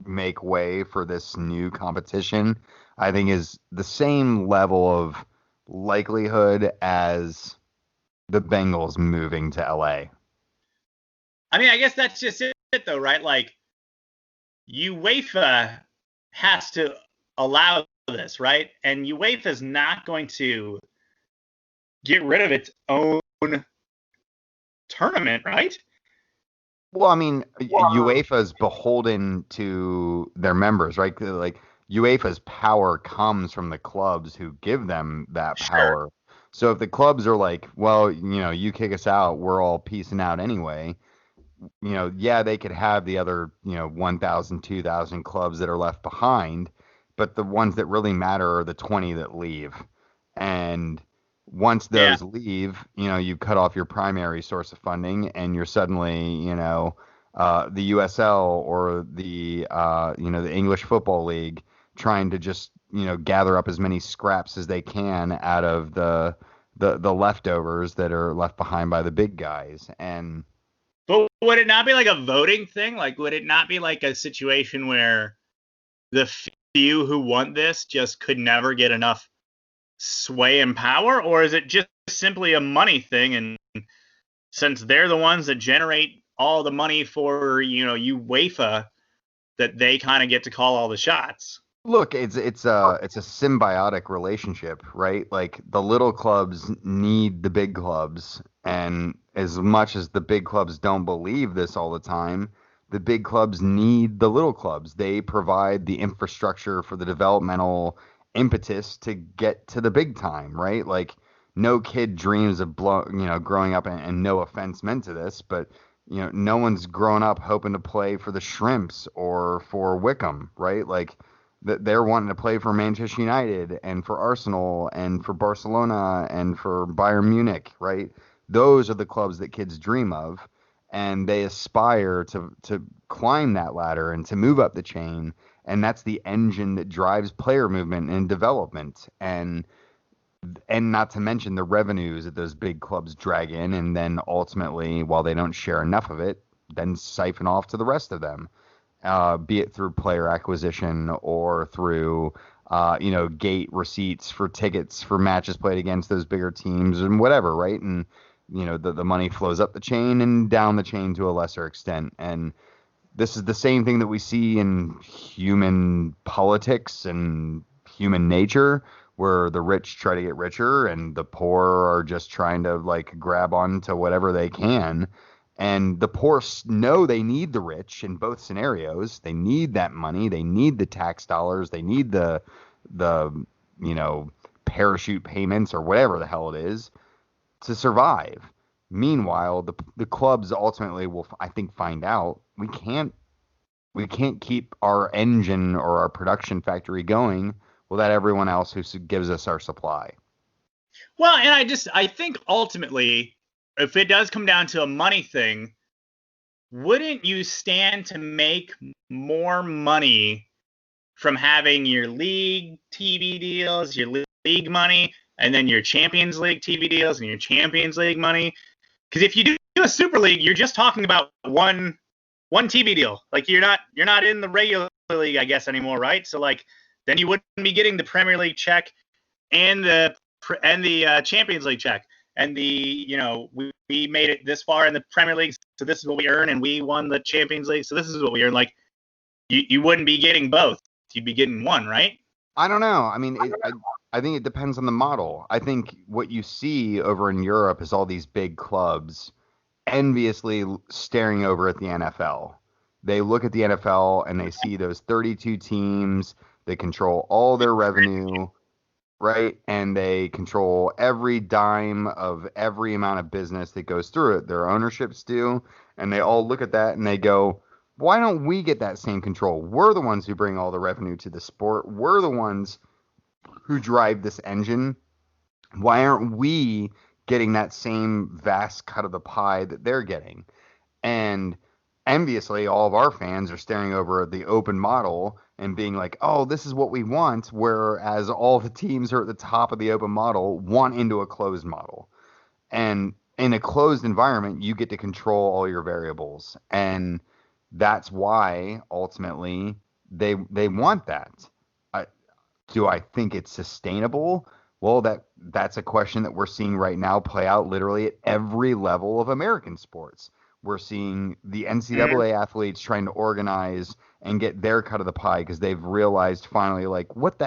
make way for this new competition, I think, is the same level of likelihood as the Bengals moving to LA. I mean, I guess that's just it, though, right? Like, UEFA has to allow this, right? And UEFA is not going to get rid of its own tournament, right? Well, I mean, UEFA is beholden to their members, right? Like, UEFA's power comes from the clubs who give them that power. Sure. So if the clubs are like, well, you kick us out, we're all peacing out anyway. Yeah, they could have the other, 1,000, 2,000 clubs that are left behind, but the ones that really matter are the 20 that leave. And once those leave, you cut off your primary source of funding, and you're suddenly, the USL or the English Football League trying to just, gather up as many scraps as they can out of the leftovers that are left behind by the big guys. But would it not be like a voting thing? Like, would it not be like a situation where the few who want this just could never get enough sway and power? Or is it just simply a money thing? And since they're the ones that generate all the money for, UEFA, that they kind of get to call all the shots? Look, it's a symbiotic relationship, right? Like, the little clubs need the big clubs, and as much as the big clubs don't believe this all the time, the big clubs need the little clubs. They provide the infrastructure for the developmental impetus to get to the big time, right? Like, no kid dreams of growing up, and no offense meant to this, but no one's grown up hoping to play for the Shrimps or for Wickham, right? Like, they're wanting to play for Manchester United and for Arsenal and for Barcelona and for Bayern Munich, right? Those are the clubs that kids dream of, and they aspire to climb that ladder and to move up the chain, and that's the engine that drives player movement and development, and not to mention the revenues that those big clubs drag in, and then ultimately, while they don't share enough of it, then siphon off to the rest of them, be it through player acquisition or through, gate receipts for tickets for matches played against those bigger teams and whatever, right? And, the money flows up the chain and down the chain to a lesser extent. And this is the same thing that we see in human politics and human nature, where the rich try to get richer and the poor are just trying to like grab onto whatever they can. And the poor know they need the rich in both scenarios. They need that money. They need the tax dollars. They need the parachute payments or whatever the hell it is to survive. Meanwhile, the clubs ultimately will, I think, find out we can't keep our engine or our production factory going without everyone else who gives us our supply. Well, and I think ultimately, if it does come down to a money thing, wouldn't you stand to make more money from having your league TV deals, your league money, and then your Champions League TV deals and your Champions League money? Because if you do a Super League, you're just talking about one TV deal. Like you're not in the regular league, I guess, anymore, right? So like then you wouldn't be getting the Premier League check and the Champions League check. And we made it this far in the Premier League, so this is what we earn, and we won the Champions League, so this is what we earn. Like you wouldn't be getting both. You'd be getting one, right? I don't know. I mean, I think it depends on the model. I think what you see over in Europe is all these big clubs enviously staring over at the NFL. They look at the NFL and they see those 32 teams. They control all their revenue, right? And they control every dime of every amount of business that goes through it. Their ownerships do. And they all look at that and they go, why don't we get that same control? We're the ones who bring all the revenue to the sport. We're the ones who drive this engine. Why aren't we getting that same vast cut of the pie that they're getting? And enviously, all of our fans are staring over at the open model and being like, oh, this is what we want, whereas all the teams are at the top of the open model want into a closed model. And in a closed environment, you get to control all your variables. And that's why ultimately they want that. Do I think it's sustainable? Well, that's a question that we're seeing right now play out literally at every level of American sports. We're seeing the NCAA athletes trying to organize and get their cut of the pie because they've realized finally, like, what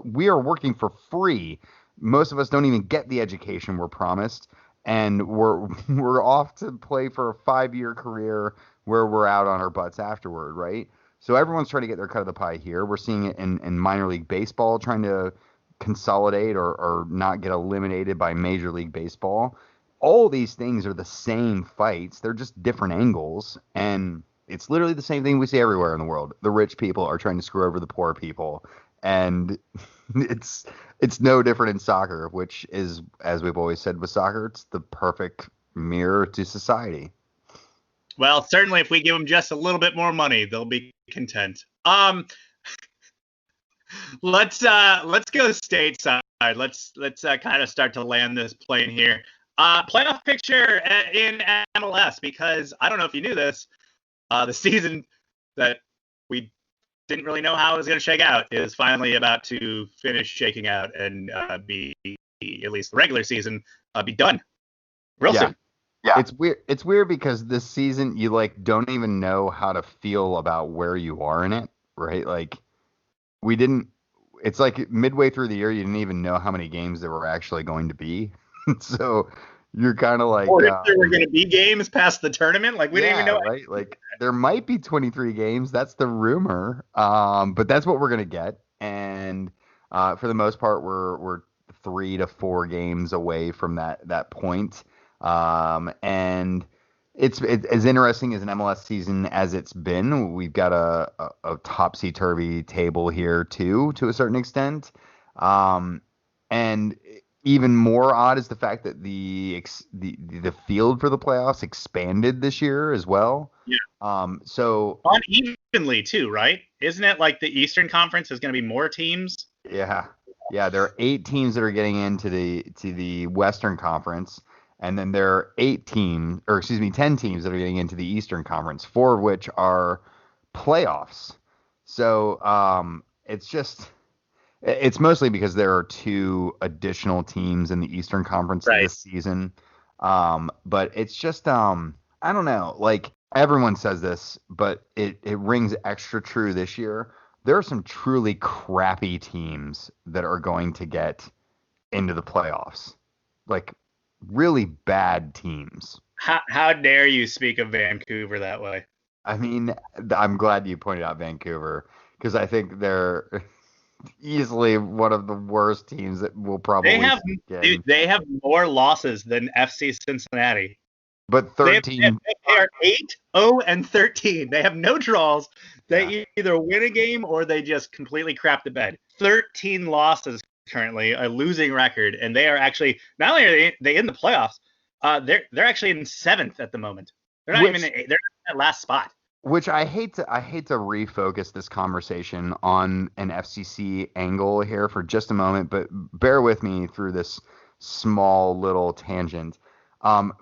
we are working for free. Most of us don't even get the education we're promised, and we're off to play for a 5-year career where we're out on our butts afterward, right? So everyone's trying to get their cut of the pie here. We're seeing it in minor league baseball, trying to consolidate or not get eliminated by Major League Baseball. All these things are the same fights. They're just different angles. And it's literally the same thing we see everywhere in the world. The rich people are trying to screw over the poor people. And it's no different in soccer, which is, as we've always said with soccer, it's the perfect mirror to society. Well, certainly if we give them just a little bit more money, they'll be content. Let's go stateside. Let's kind of start to land this plane here. Playoff picture in MLS, because I don't know if you knew this, the season that we didn't really know how it was going to shake out is finally about to finish shaking out and be, at least the regular season, be done real soon. Yeah. It's weird because this season you like don't even know how to feel about where you are in it, right? Like it's like midway through the year you didn't even know how many games there were actually going to be. So you're kind of like, or if there were going to be games past the tournament, like we didn't even know, right? Like there might be 23 games. That's the rumor. But that's what we're going to get. And for the most part, we're 3 to 4 games away from that point. And It's as interesting as an MLS season as it's been. We've got a topsy-turvy table here too, to a certain extent. And even more odd is the fact that the field for the playoffs expanded this year as well. Yeah. So unevenly too, right? Isn't it like the Eastern Conference is going to be more teams? Yeah. Yeah, there are 8 teams that are getting into the Western Conference, and then there are 10 teams that are getting into the Eastern Conference, 4 of which are playoffs. So it's mostly because there are 2 additional teams in the Eastern Conference this season. But it's just I don't know, like everyone says this, but it rings extra true this year. There are some truly crappy teams that are going to get into the playoffs. Like really bad teams. How dare you speak of Vancouver that way? I mean, I'm glad you pointed out Vancouver because I think they're easily one of the worst teams that will probably they have more losses than FC Cincinnati. But 13 they are 8-0-13. They have no draws. They either win a game or they just completely crap the bed. 13 losses currently, a losing record, and they are actually not only are they in the playoffs, they're actually in 7th at the moment. They're not they're in that last spot. Which I hate to refocus this conversation on an FCC angle here for just a moment, but bear with me through this small little tangent.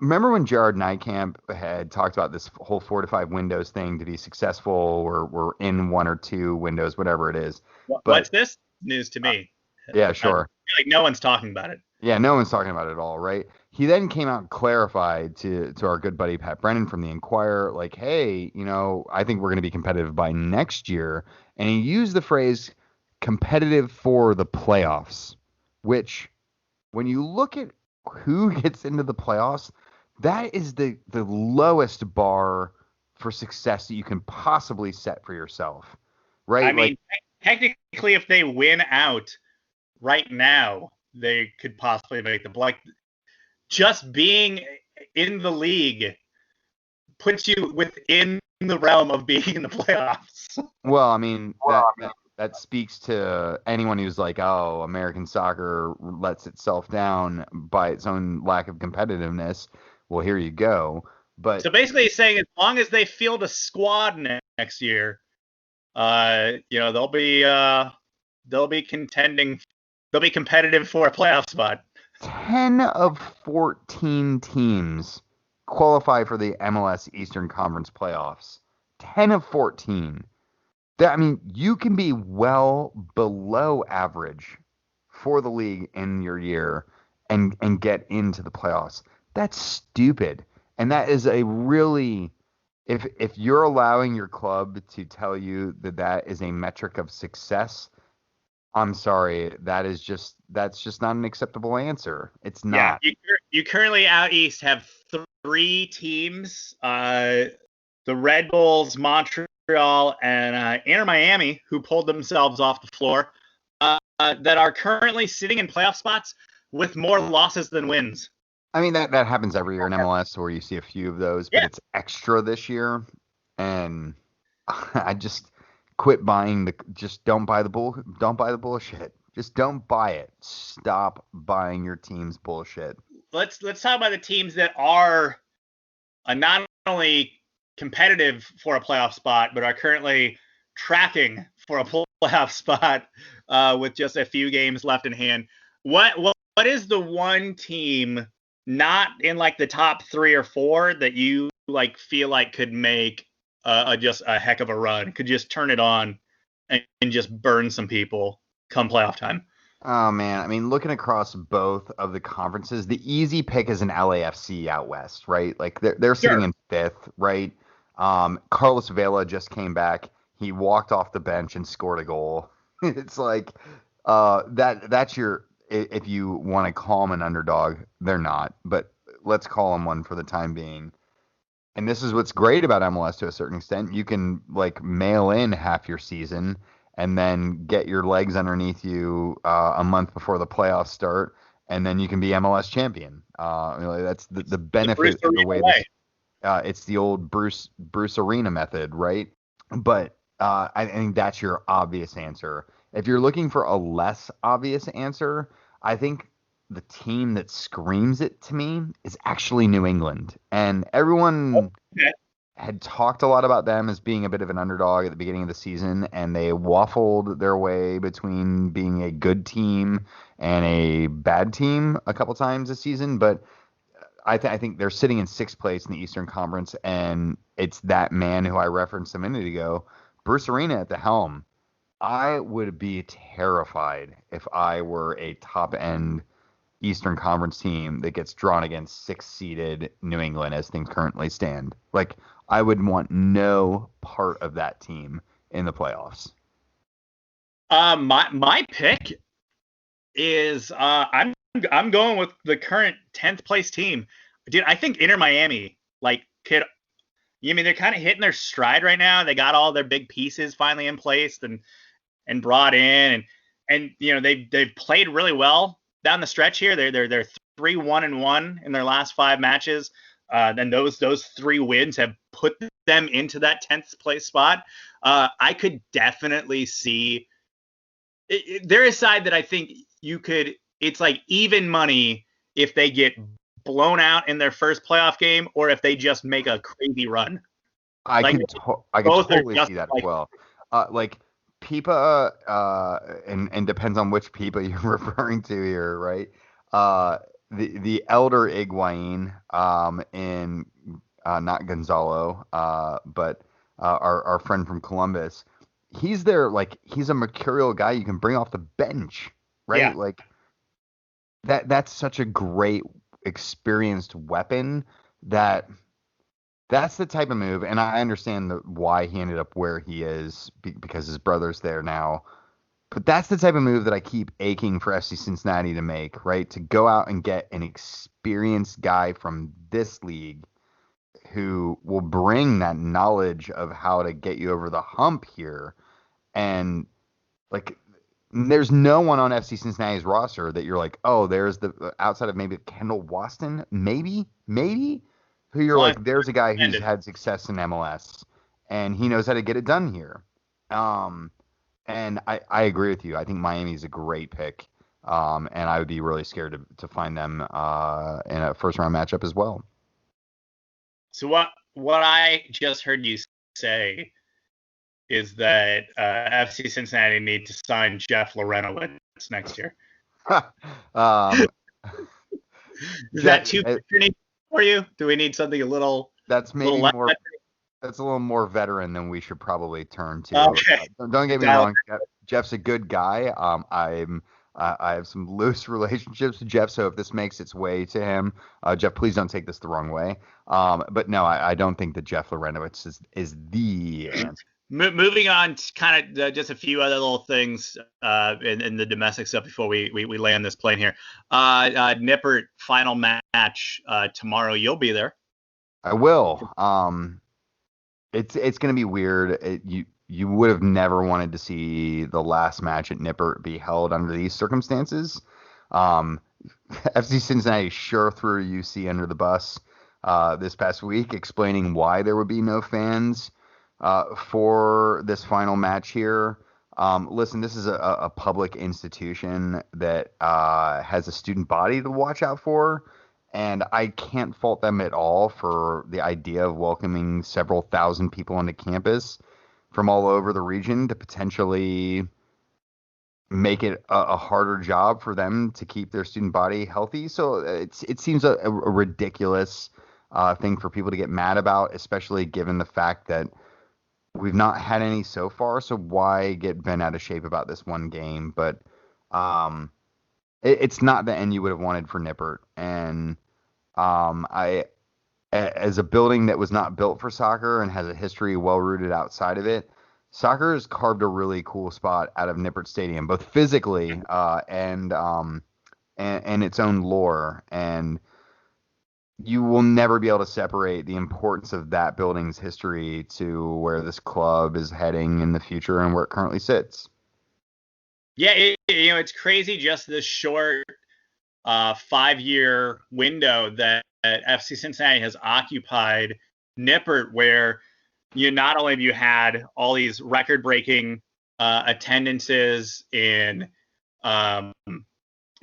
Remember when Gerard Nijkamp had talked about this whole 4 to 5 windows thing to be successful, or we're in 1 or 2 windows, whatever it is. What's this? News to me. Yeah, sure. Like no one's talking about it. Yeah, no one's talking about it at all, right? He then came out and clarified to our good buddy Pat Brennan from the Inquirer, like, hey, I think we're going to be competitive by next year. And he used the phrase competitive for the playoffs, which when you look at who gets into the playoffs, that is the lowest bar for success that you can possibly set for yourself, right? I mean, technically, if they win out right now, they could possibly make the just being in the league puts you within the realm of being in the playoffs. Well, I mean, that speaks to anyone who's like, oh, American soccer lets itself down by its own lack of competitiveness. Well, here you go. But so basically, he's saying as long as they field a squad next year, they'll be contending. They'll be competitive for a playoff spot. 10 of 14 teams qualify for the MLS Eastern Conference playoffs. 10 of 14. You can be well below average for the league in your year and get into the playoffs. That's stupid. And that is a really, if you're allowing your club to tell you that is a metric of success, I'm sorry, that's just not an acceptable answer. It's not. Yeah, you currently out east have 3 teams, the Red Bulls, Montreal, and Inter Miami, who pulled themselves off the floor, that are currently sitting in playoff spots with more losses than wins. I mean, that happens every year in MLS where you see a few of those, but it's extra this year. And I just quit buying just don't buy the bullshit. Just don't buy it. Stop buying your team's bullshit. Let's talk about the teams that are not only competitive for a playoff spot, but are currently tracking for a playoff spot with just a few games left in hand. What is the one team not in like the top 3 or 4 that you like feel like could make just a heck of a run, could just turn it on and just burn some people come playoff time? Oh man, I mean, looking across both of the conferences, the easy pick is an LAFC out west, right? Like they're sitting in 5th, right? Carlos Vela just came back. He walked off the bench and scored a goal. It's like that's your, if you want to call them an underdog, they're not, but let's call them one for the time being. And this is what's great about MLS to a certain extent. You can like mail in half your season and then get your legs underneath you a month before the playoffs start, and then you can be MLS champion. That's the benefit of the way this. It's the old Bruce Arena method, right? But I think that's your obvious answer. If you're looking for a less obvious answer, I think the team that screams it to me is actually New England. And everyone had talked a lot about them as being a bit of an underdog at the beginning of the season, and they waffled their way between being a good team and a bad team a couple times this season. But I think they're sitting in sixth place in the Eastern Conference, and it's that man who I referenced a minute ago, Bruce Arena at the helm. I would be terrified if I were a top end Eastern Conference team that gets drawn against sixth-seeded New England as things currently stand. Like, I would want no part of that team in the playoffs. My pick is I'm going with the current 10th place team. Dude, I think Inter Miami they're kind of hitting their stride right now. They got all their big pieces finally in place and brought in and they've played really well down the stretch here. They're 3-1-1 in their last 5 matches. Then those 3 wins have put them into that 10th place spot. I could definitely see they're a side that I think it's like even money if they get blown out in their first playoff game or if they just make a crazy run. I could totally see that as well. Like Pipa, and depends on which Pipa you're referring to here, right? The elder Higuain, in not Gonzalo, but our friend from Columbus. He's he's a mercurial guy you can bring off the bench, right? Yeah. Like that's such a great experienced weapon that's the type of move, and I understand why he ended up where he is because his brother's there now. But that's the type of move that I keep aching for FC Cincinnati to make, right? To go out and get an experienced guy from this league who will bring that knowledge of how to get you over the hump here. And like, there's no one on FC Cincinnati's roster that you're like, oh, there's the outside of maybe Kendall Waston, maybe, who you're like, there's a guy who's had success in MLS and he knows how to get it done here. And I agree with you. I think Miami's a great pick. And I would be really scared to find them in a first round matchup as well. So what I just heard you say is that FC Cincinnati need to sign Jeff Lorenowitz next year. Is that too for you? Do we need something a little? That's maybe little more. That's a little more veteran than we should probably turn to. Okay. Don't get me wrong. Jeff's a good guy. I have some loose relationships with Jeff, so if this makes its way to him, Jeff, please don't take this the wrong way. But no, I don't think that Jeff Lorenowitz is the answer. Moving on to kind of just a few other little things in the domestic stuff before we land this plane here. Nippert final match tomorrow. You'll be there. I will. It's going to be weird. You would have never wanted to see the last match at Nippert be held under these circumstances. FC Cincinnati sure threw UC under the bus this past week, explaining why there would be no fans for this final match here. Listen, this is a public institution that has a student body to watch out for. And I can't fault them at all for the idea of welcoming several thousand people onto campus from all over the region to potentially make it a harder job for them to keep their student body healthy. So it seems a ridiculous thing for people to get mad about, especially given the fact that we've not had any so far. So why get bent out of shape about this one game? But it's not the end you would have wanted for Nippert. And as a building that was not built for soccer and has a history well rooted outside of it, soccer has carved a really cool spot out of Nippert Stadium, both physically and its own lore. And you will never be able to separate the importance of that building's history to where this club is heading in the future and where it currently sits. Yeah, it's crazy just this short 5-year window that FC Cincinnati has occupied Nippert, where not only have you had all these record-breaking attendances in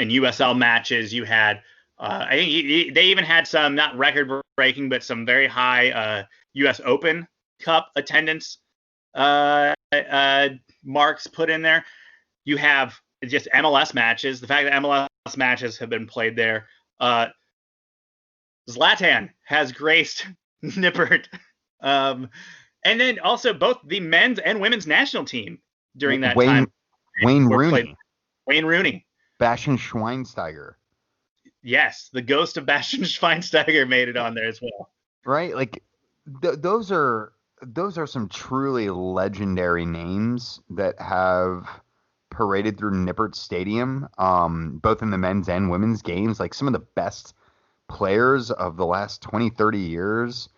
USL matches, you had I think they even had some not record-breaking, but some very high U.S. Open Cup attendance marks put in there. You have just MLS matches. The fact that MLS matches have been played there. Zlatan has graced Nippert. And then also both the men's and women's national team during that time. Wayne Rooney. Wayne Rooney. Bastian Schweinsteiger. Yes, the ghost of Bastian Schweinsteiger made it on there as well. Right? Like those are some truly legendary names that have paraded through Nippert Stadium, both in the men's and women's games. Like some of the best players of the last 20, 30 years.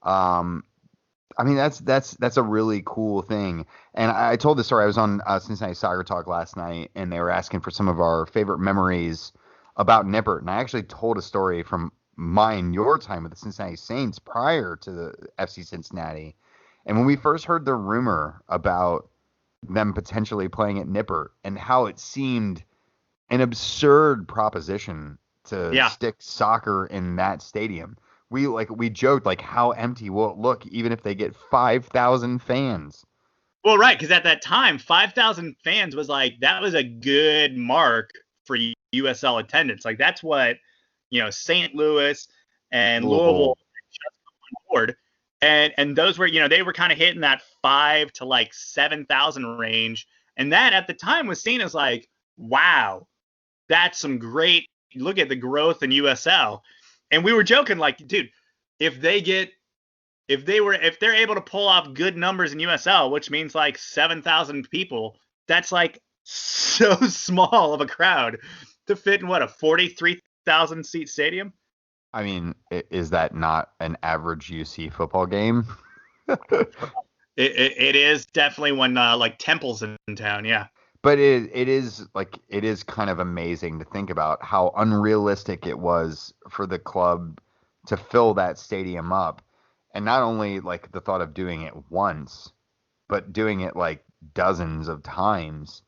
I mean, that's a really cool thing. And I told this story. I was on Cincinnati Soccer Talk last night, and they were asking for some of our favorite memories about Nippert. And I actually told a story from your time with the Cincinnati Saints prior to the FC Cincinnati. And when we first heard the rumor about them potentially playing at Nippert and how it seemed an absurd proposition to stick soccer in that stadium. We joked, like, how empty will it look even if they get 5,000 fans? Well, right, because at that time, 5,000 fans was that was a good mark for USL attendance. Like, that's what, St. Louis and Louisville just on board. And those were, they were kind of hitting that 5,000 to 7,000 range. And that at the time was seen as wow, that's some great, look at the growth in USL. And we were joking, dude, if they're able to pull off good numbers in USL, which means 7,000 people, that's so small of a crowd to fit in a 43,000 seat stadium. I mean, is that not an average UC football game? It is definitely when Temple's in town, yeah. But it is kind of amazing to think about how unrealistic it was for the club to fill that stadium up. And not only the thought of doing it once, but doing it dozens of times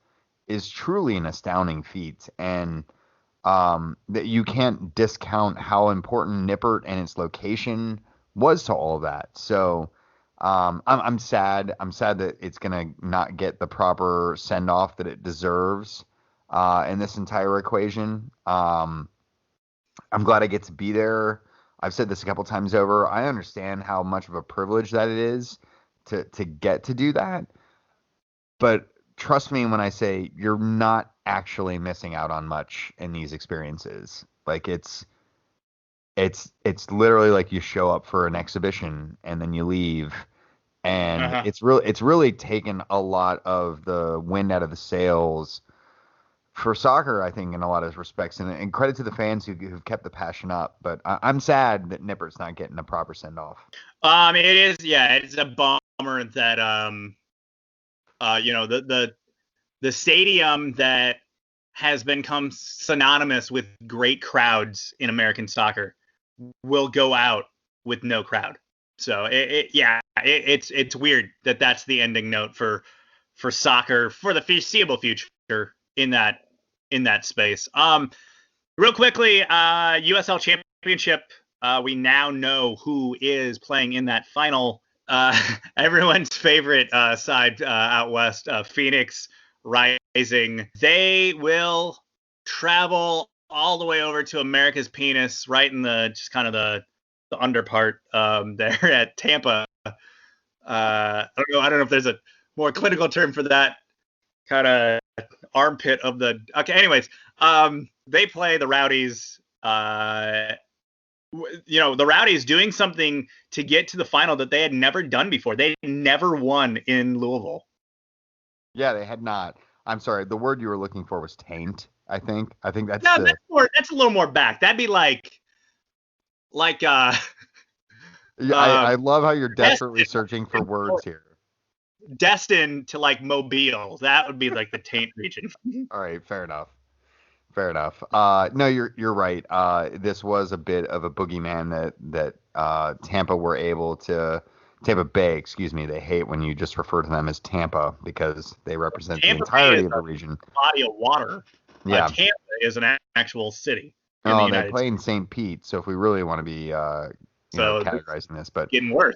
is truly an astounding feat. And that you can't discount how important Nippert and its location was to all of that. So I'm sad. I'm sad that it's gonna not get the proper send off that it deserves in this entire equation. I'm glad I get to be there. I've said this a couple times over. I understand how much of a privilege that it is to get to do that. But trust me when I say you're not actually missing out on much in these experiences. It's literally you show up for an exhibition and then you leave. And it's really taken a lot of the wind out of the sails for soccer, I think, in a lot of respects. And credit to the fans who've kept the passion up. But I'm sad that Nippert's not getting a proper send off. It is, yeah, it's a bummer that the stadium that has become synonymous with great crowds in American soccer will go out with no crowd. So it's weird that that's the ending note for soccer for the foreseeable future in that space. Real quickly, USL Championship. We now know who is playing in that final. Everyone's favorite side out west, Phoenix Rising. They will travel all the way over to America's penis, right in the just kind of the under part there at Tampa. I don't know if there's a more clinical term for that kind of armpit of the. Okay, anyways, they play the Rowdies. The Rowdies doing something to get to the final that they had never done before. They never won in Louisville. Yeah, they had not. I'm sorry. The word you were looking for was taint. I think that's that's a little more back. That'd be yeah, I love how you're desperately searching for words here. Destined to Mobile. That would be the taint region. All right, fair enough. Fair enough. No, you're right. This was a bit of a boogeyman that Tampa were able to. Tampa Bay, excuse me. They hate when you just refer to them as Tampa because they represent the entirety of the region. Body of water. Yeah. Tampa is an actual city in the Oh, they United play States. in St. Pete. So if we really want to be, categorizing this, but getting worse.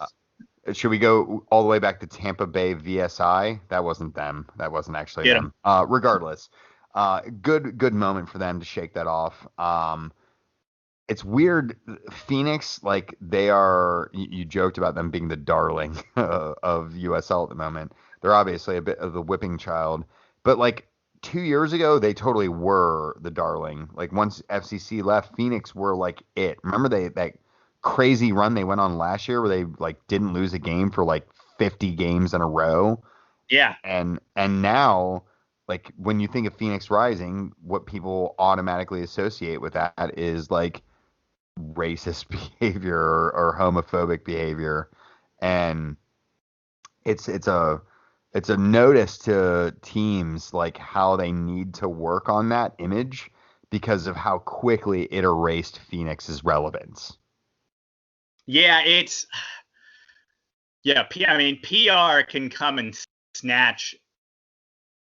Should we go all the way back to Tampa Bay VSI? That wasn't them. That wasn't actually them. Regardless, good moment for them to shake that off. It's weird. Phoenix, like they are. You joked about them being the darling of USL at the moment. They're obviously a bit of the whipping child, but like 2 years ago, they totally were the darling. Like once FCC left, Phoenix were like it. Remember that crazy run they went on last year where they like didn't lose a game for like 50 games in a row. Yeah. And now, like when you think of Phoenix Rising, what people automatically associate with that is like racist behavior or homophobic behavior, and it's a notice to teams like how they need to work on that image because of how quickly it erased Phoenix's relevance. Yeah, I mean, PR can come and snatch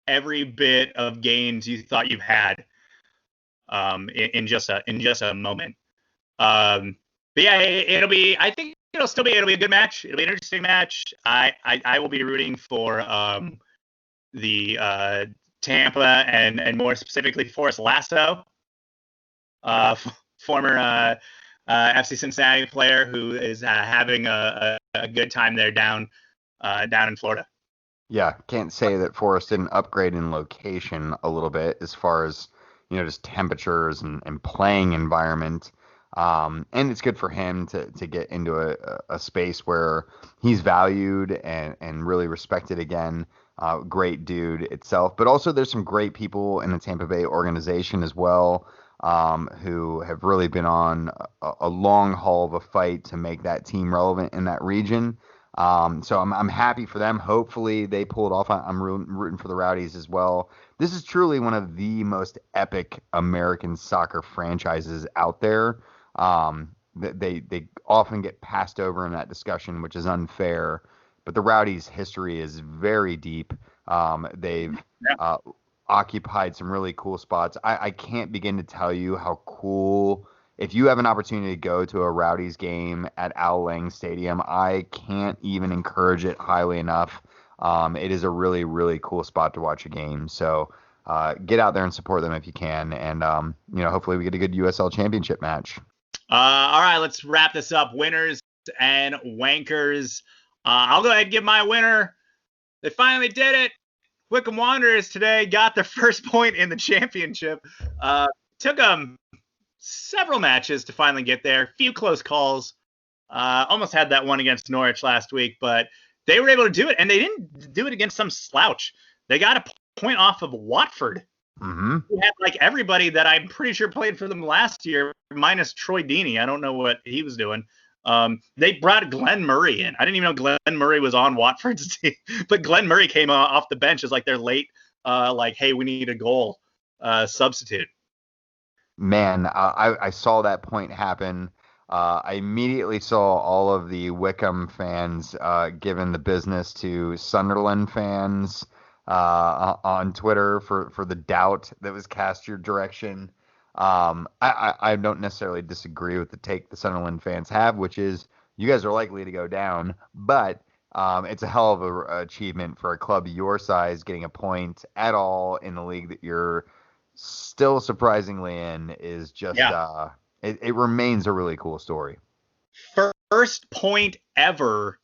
every bit of gains you thought you had in just a moment. But yeah, I think it'll be a good match. It'll be an interesting match. I will be rooting for the Tampa and more specifically Forrest Lasso, former FC Cincinnati player who is having a good time there down in Florida. Yeah, can't say that Forrest didn't upgrade in location a little bit as far as just temperatures and playing environment. And it's good for him to get into a space where he's valued and really respected again. Great dude itself. But also there's some great people in the Tampa Bay organization as well, who have really been on a long haul of a fight to make that team relevant in that region. So I'm happy for them. Hopefully they pull it off. I'm rooting for the Rowdies as well. This is truly one of the most epic American soccer franchises out there. They often get passed over in that discussion, which is unfair. But the Rowdies' history is very deep. They've occupied some really cool spots. I can't begin to tell you how cool. If you have an opportunity to go to a Rowdies game at Al Lang Stadium, I can't even encourage it highly enough. It is a really, really cool spot to watch a game. So get out there and support them if you can. And, hopefully we get a good USL championship match. All right, let's wrap this up. Winners and wankers. I'll go ahead and give my winner. They finally did it. Wycombe Wanderers today got their first point in the championship. Took them several matches to finally get there. Few close calls. Almost had that one against Norwich last week, but they were able to do it, and they didn't do it against some slouch. They got a point off of Watford. Mm-hmm. We had like everybody that I'm pretty sure played for them last year, minus Troy Deeney. I don't know what he was doing. They brought Glenn Murray in. I didn't even know Glenn Murray was on Watford's team, but Glenn Murray came off the bench as like their late, hey, we need a goal substitute. Man, I saw that point happen. I immediately saw all of the Wycombe fans giving the business to Sunderland fans on Twitter for the doubt that was cast your direction. I don't necessarily disagree with the take the Sunderland fans have, which is you guys are likely to go down, but it's a hell of an achievement for a club your size getting a point at all in the league that you're still surprisingly in is just it remains a really cool story. First point ever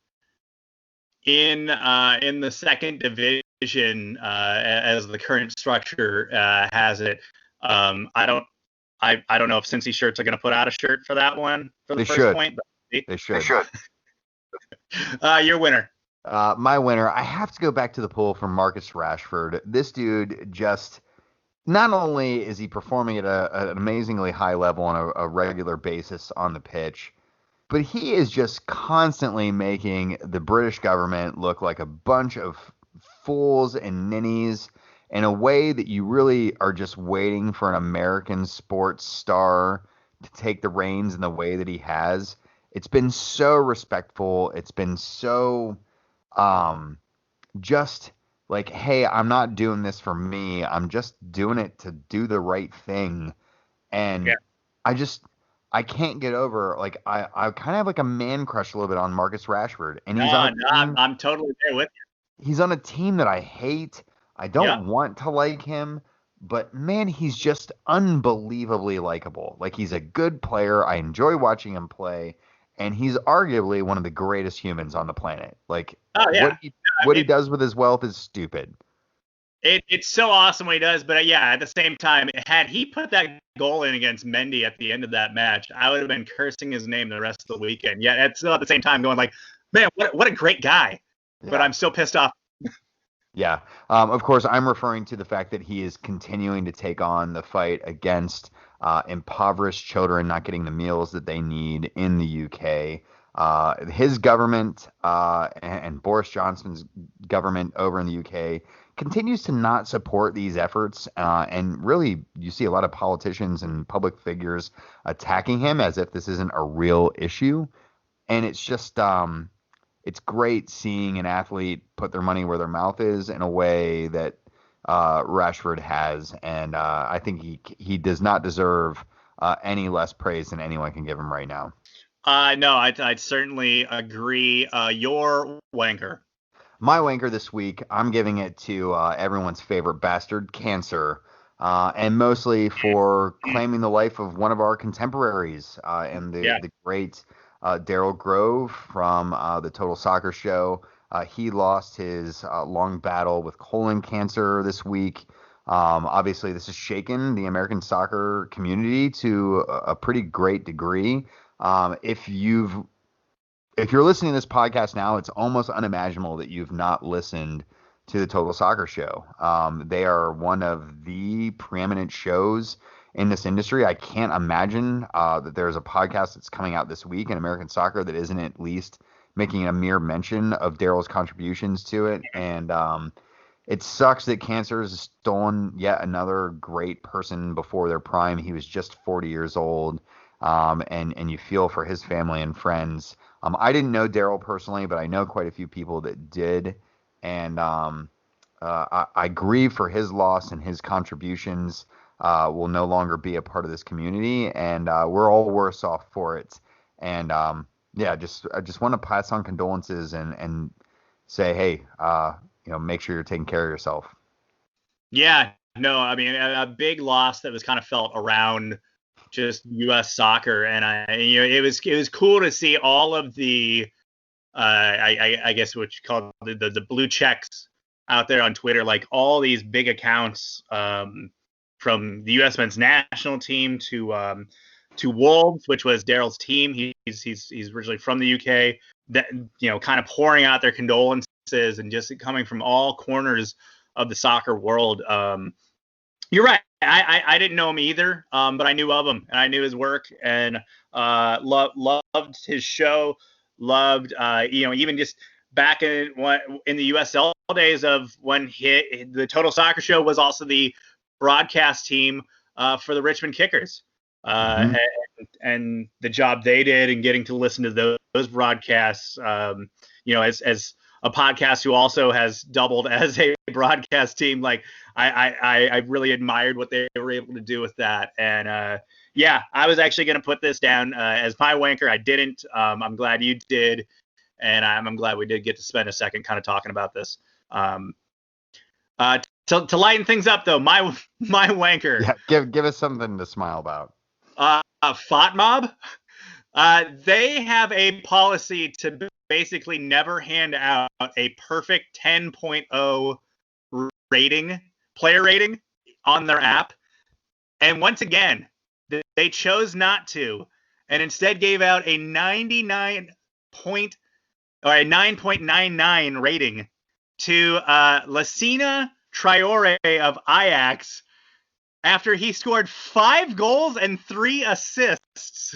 in the second division as the current structure has it. I don't know if Cincy shirts are going to put out a shirt for that one for the first point. But they should. Your winner. My winner. I have to go back to the poll from Marcus Rashford. This dude just. Not only is he performing at an amazingly high level on a regular basis on the pitch, but he is just constantly making the British government look like a bunch of fools and ninnies. in a way that you really are just waiting for an American sports star to take the reins in the way that he has. It's been so respectful. It's been so just like, hey, I'm not doing this for me. I'm just doing it to do the right thing. And Yeah. I can't get over, like, I kind of have like a man crush a little bit on Marcus Rashford, and he's on No, a no, team. I'm totally there with He's on a team that I hate. I you. Yeah. don't want to like him, but man, he's just unbelievably likable. Like, he's a good player. I enjoy watching him play, and he's arguably one of the greatest humans on the planet. Like, Oh yeah. what he does with his wealth is stupid. It's so awesome what he does, but yeah, at the same time, had he put that goal in against Mendy at the end of that match, I would have been cursing his name the rest of the weekend. Yet at still at the same time going like, man, what a great guy. Yeah. But I'm so pissed off. Yeah. Of course, I'm referring to the fact that he is continuing to take on the fight against impoverished children not getting the meals that they need in the UK. His government and Boris Johnson's government over in the UK continues to not support these efforts. And really, you see a lot of politicians and public figures attacking him as if this isn't a real issue. And it's just, it's great seeing an athlete put their money where their mouth is in a way that Rashford has. And I think he does not deserve any less praise than anyone can give him right now. No, I'd certainly agree. Your wanker. My wanker this week, I'm giving it to everyone's favorite bastard, Cancer, and mostly for claiming the life of one of our contemporaries and the great Daryl Grove from the Total Soccer Show. He lost his long battle with colon cancer this week. Obviously, this has shaken the American soccer community to a pretty great degree. If you're listening to this podcast now, it's almost unimaginable that you've not listened to the Total Soccer Show. They are one of the preeminent shows in this industry. I can't imagine that there's a podcast that's coming out this week in American soccer that isn't at least making a mere mention of Daryl's contributions to it. And it sucks that cancer has stolen yet another great person before their prime. He was just 40 years old. And you feel for his family and friends. I didn't know Daryl personally, but I know quite a few people that did. And I grieve for his loss, and his contributions will no longer be a part of this community, and we're all worse off for it. And I just want to pass on condolences and say, hey, make sure you're taking care of yourself. Yeah, no, I mean, a big loss that was kind of felt around just U.S. soccer, and it was cool to see all of the I guess what you call the blue checks out there on Twitter, like all these big accounts from the U.S. men's national team to Wolves, which was Daryl's team. He's originally from the UK. That kind of pouring out their condolences and just coming from all corners of the soccer world. You're right. I didn't know him either, but I knew of him and I knew his work and loved his show. Loved, even just back in the USL days of when the Total Soccer Show was also the broadcast team for the Richmond Kickers, and the job they did and getting to listen to those broadcasts, as a podcast who also has doubled as a broadcast team. Like I really admired what they were able to do with that. And I was actually going to put this down as my wanker. I didn't. I'm glad you did. And I'm glad we did get to spend a second kind of talking about this. To lighten things up, though, my wanker. Yeah, give us something to smile about. Fot Mob. They have a policy to basically never hand out a perfect 10.0 player rating on their app. And once again, they chose not to, and instead gave out a 9.99 rating to Lassina Traore of Ajax after he scored 5 goals and 3 assists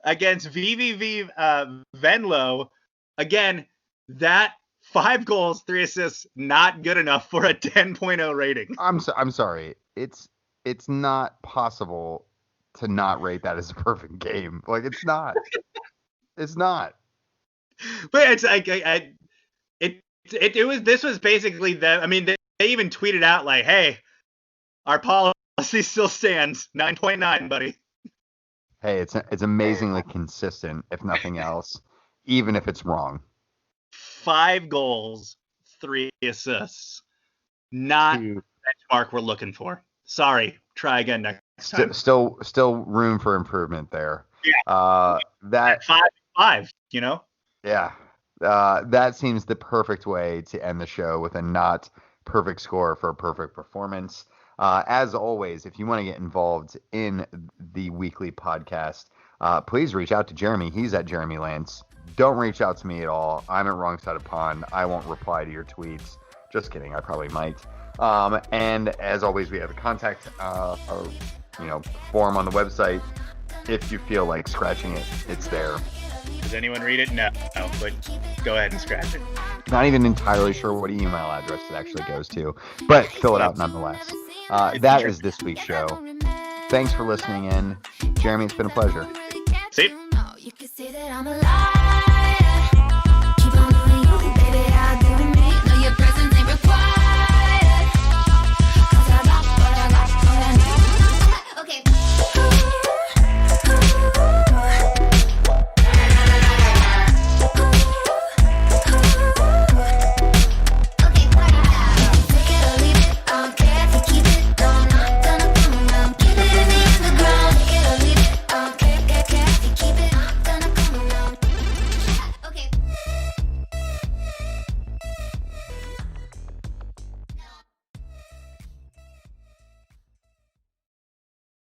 against VVV Venlo. Again, that 5 goals, 3 assists, not good enough for a 10.0 rating. I'm sorry. It's not possible to not rate that as a perfect game. Like, it's not. It's not. But it's like this was basically them. I mean, they even tweeted out like, "Hey, our policy still stands. 9.9, buddy." Hey, it's amazingly consistent, if nothing else, even if it's wrong. 5 goals, 3 assists. Not the benchmark we're looking for. Sorry. Try again next time. Still room for improvement there. Yeah. That 5, you know? Yeah. That seems the perfect way to end the show, with a not perfect score for a perfect performance. As always, if you want to get involved in the weekly podcast, please reach out to Jeremy. He's at Jeremy Lance. Don't reach out to me at all. I'm at Wrong Side of Pond. I won't reply to your tweets. Just kidding. I probably might. And as always, we have a contact form on the website. If you feel like scratching it, it's there. Does anyone read it? No, but go ahead and scratch it. Not even entirely sure what email address it actually goes to, but fill it out nonetheless. That is this week's show. Thanks for listening in. Jeremy, it's been a pleasure. See you.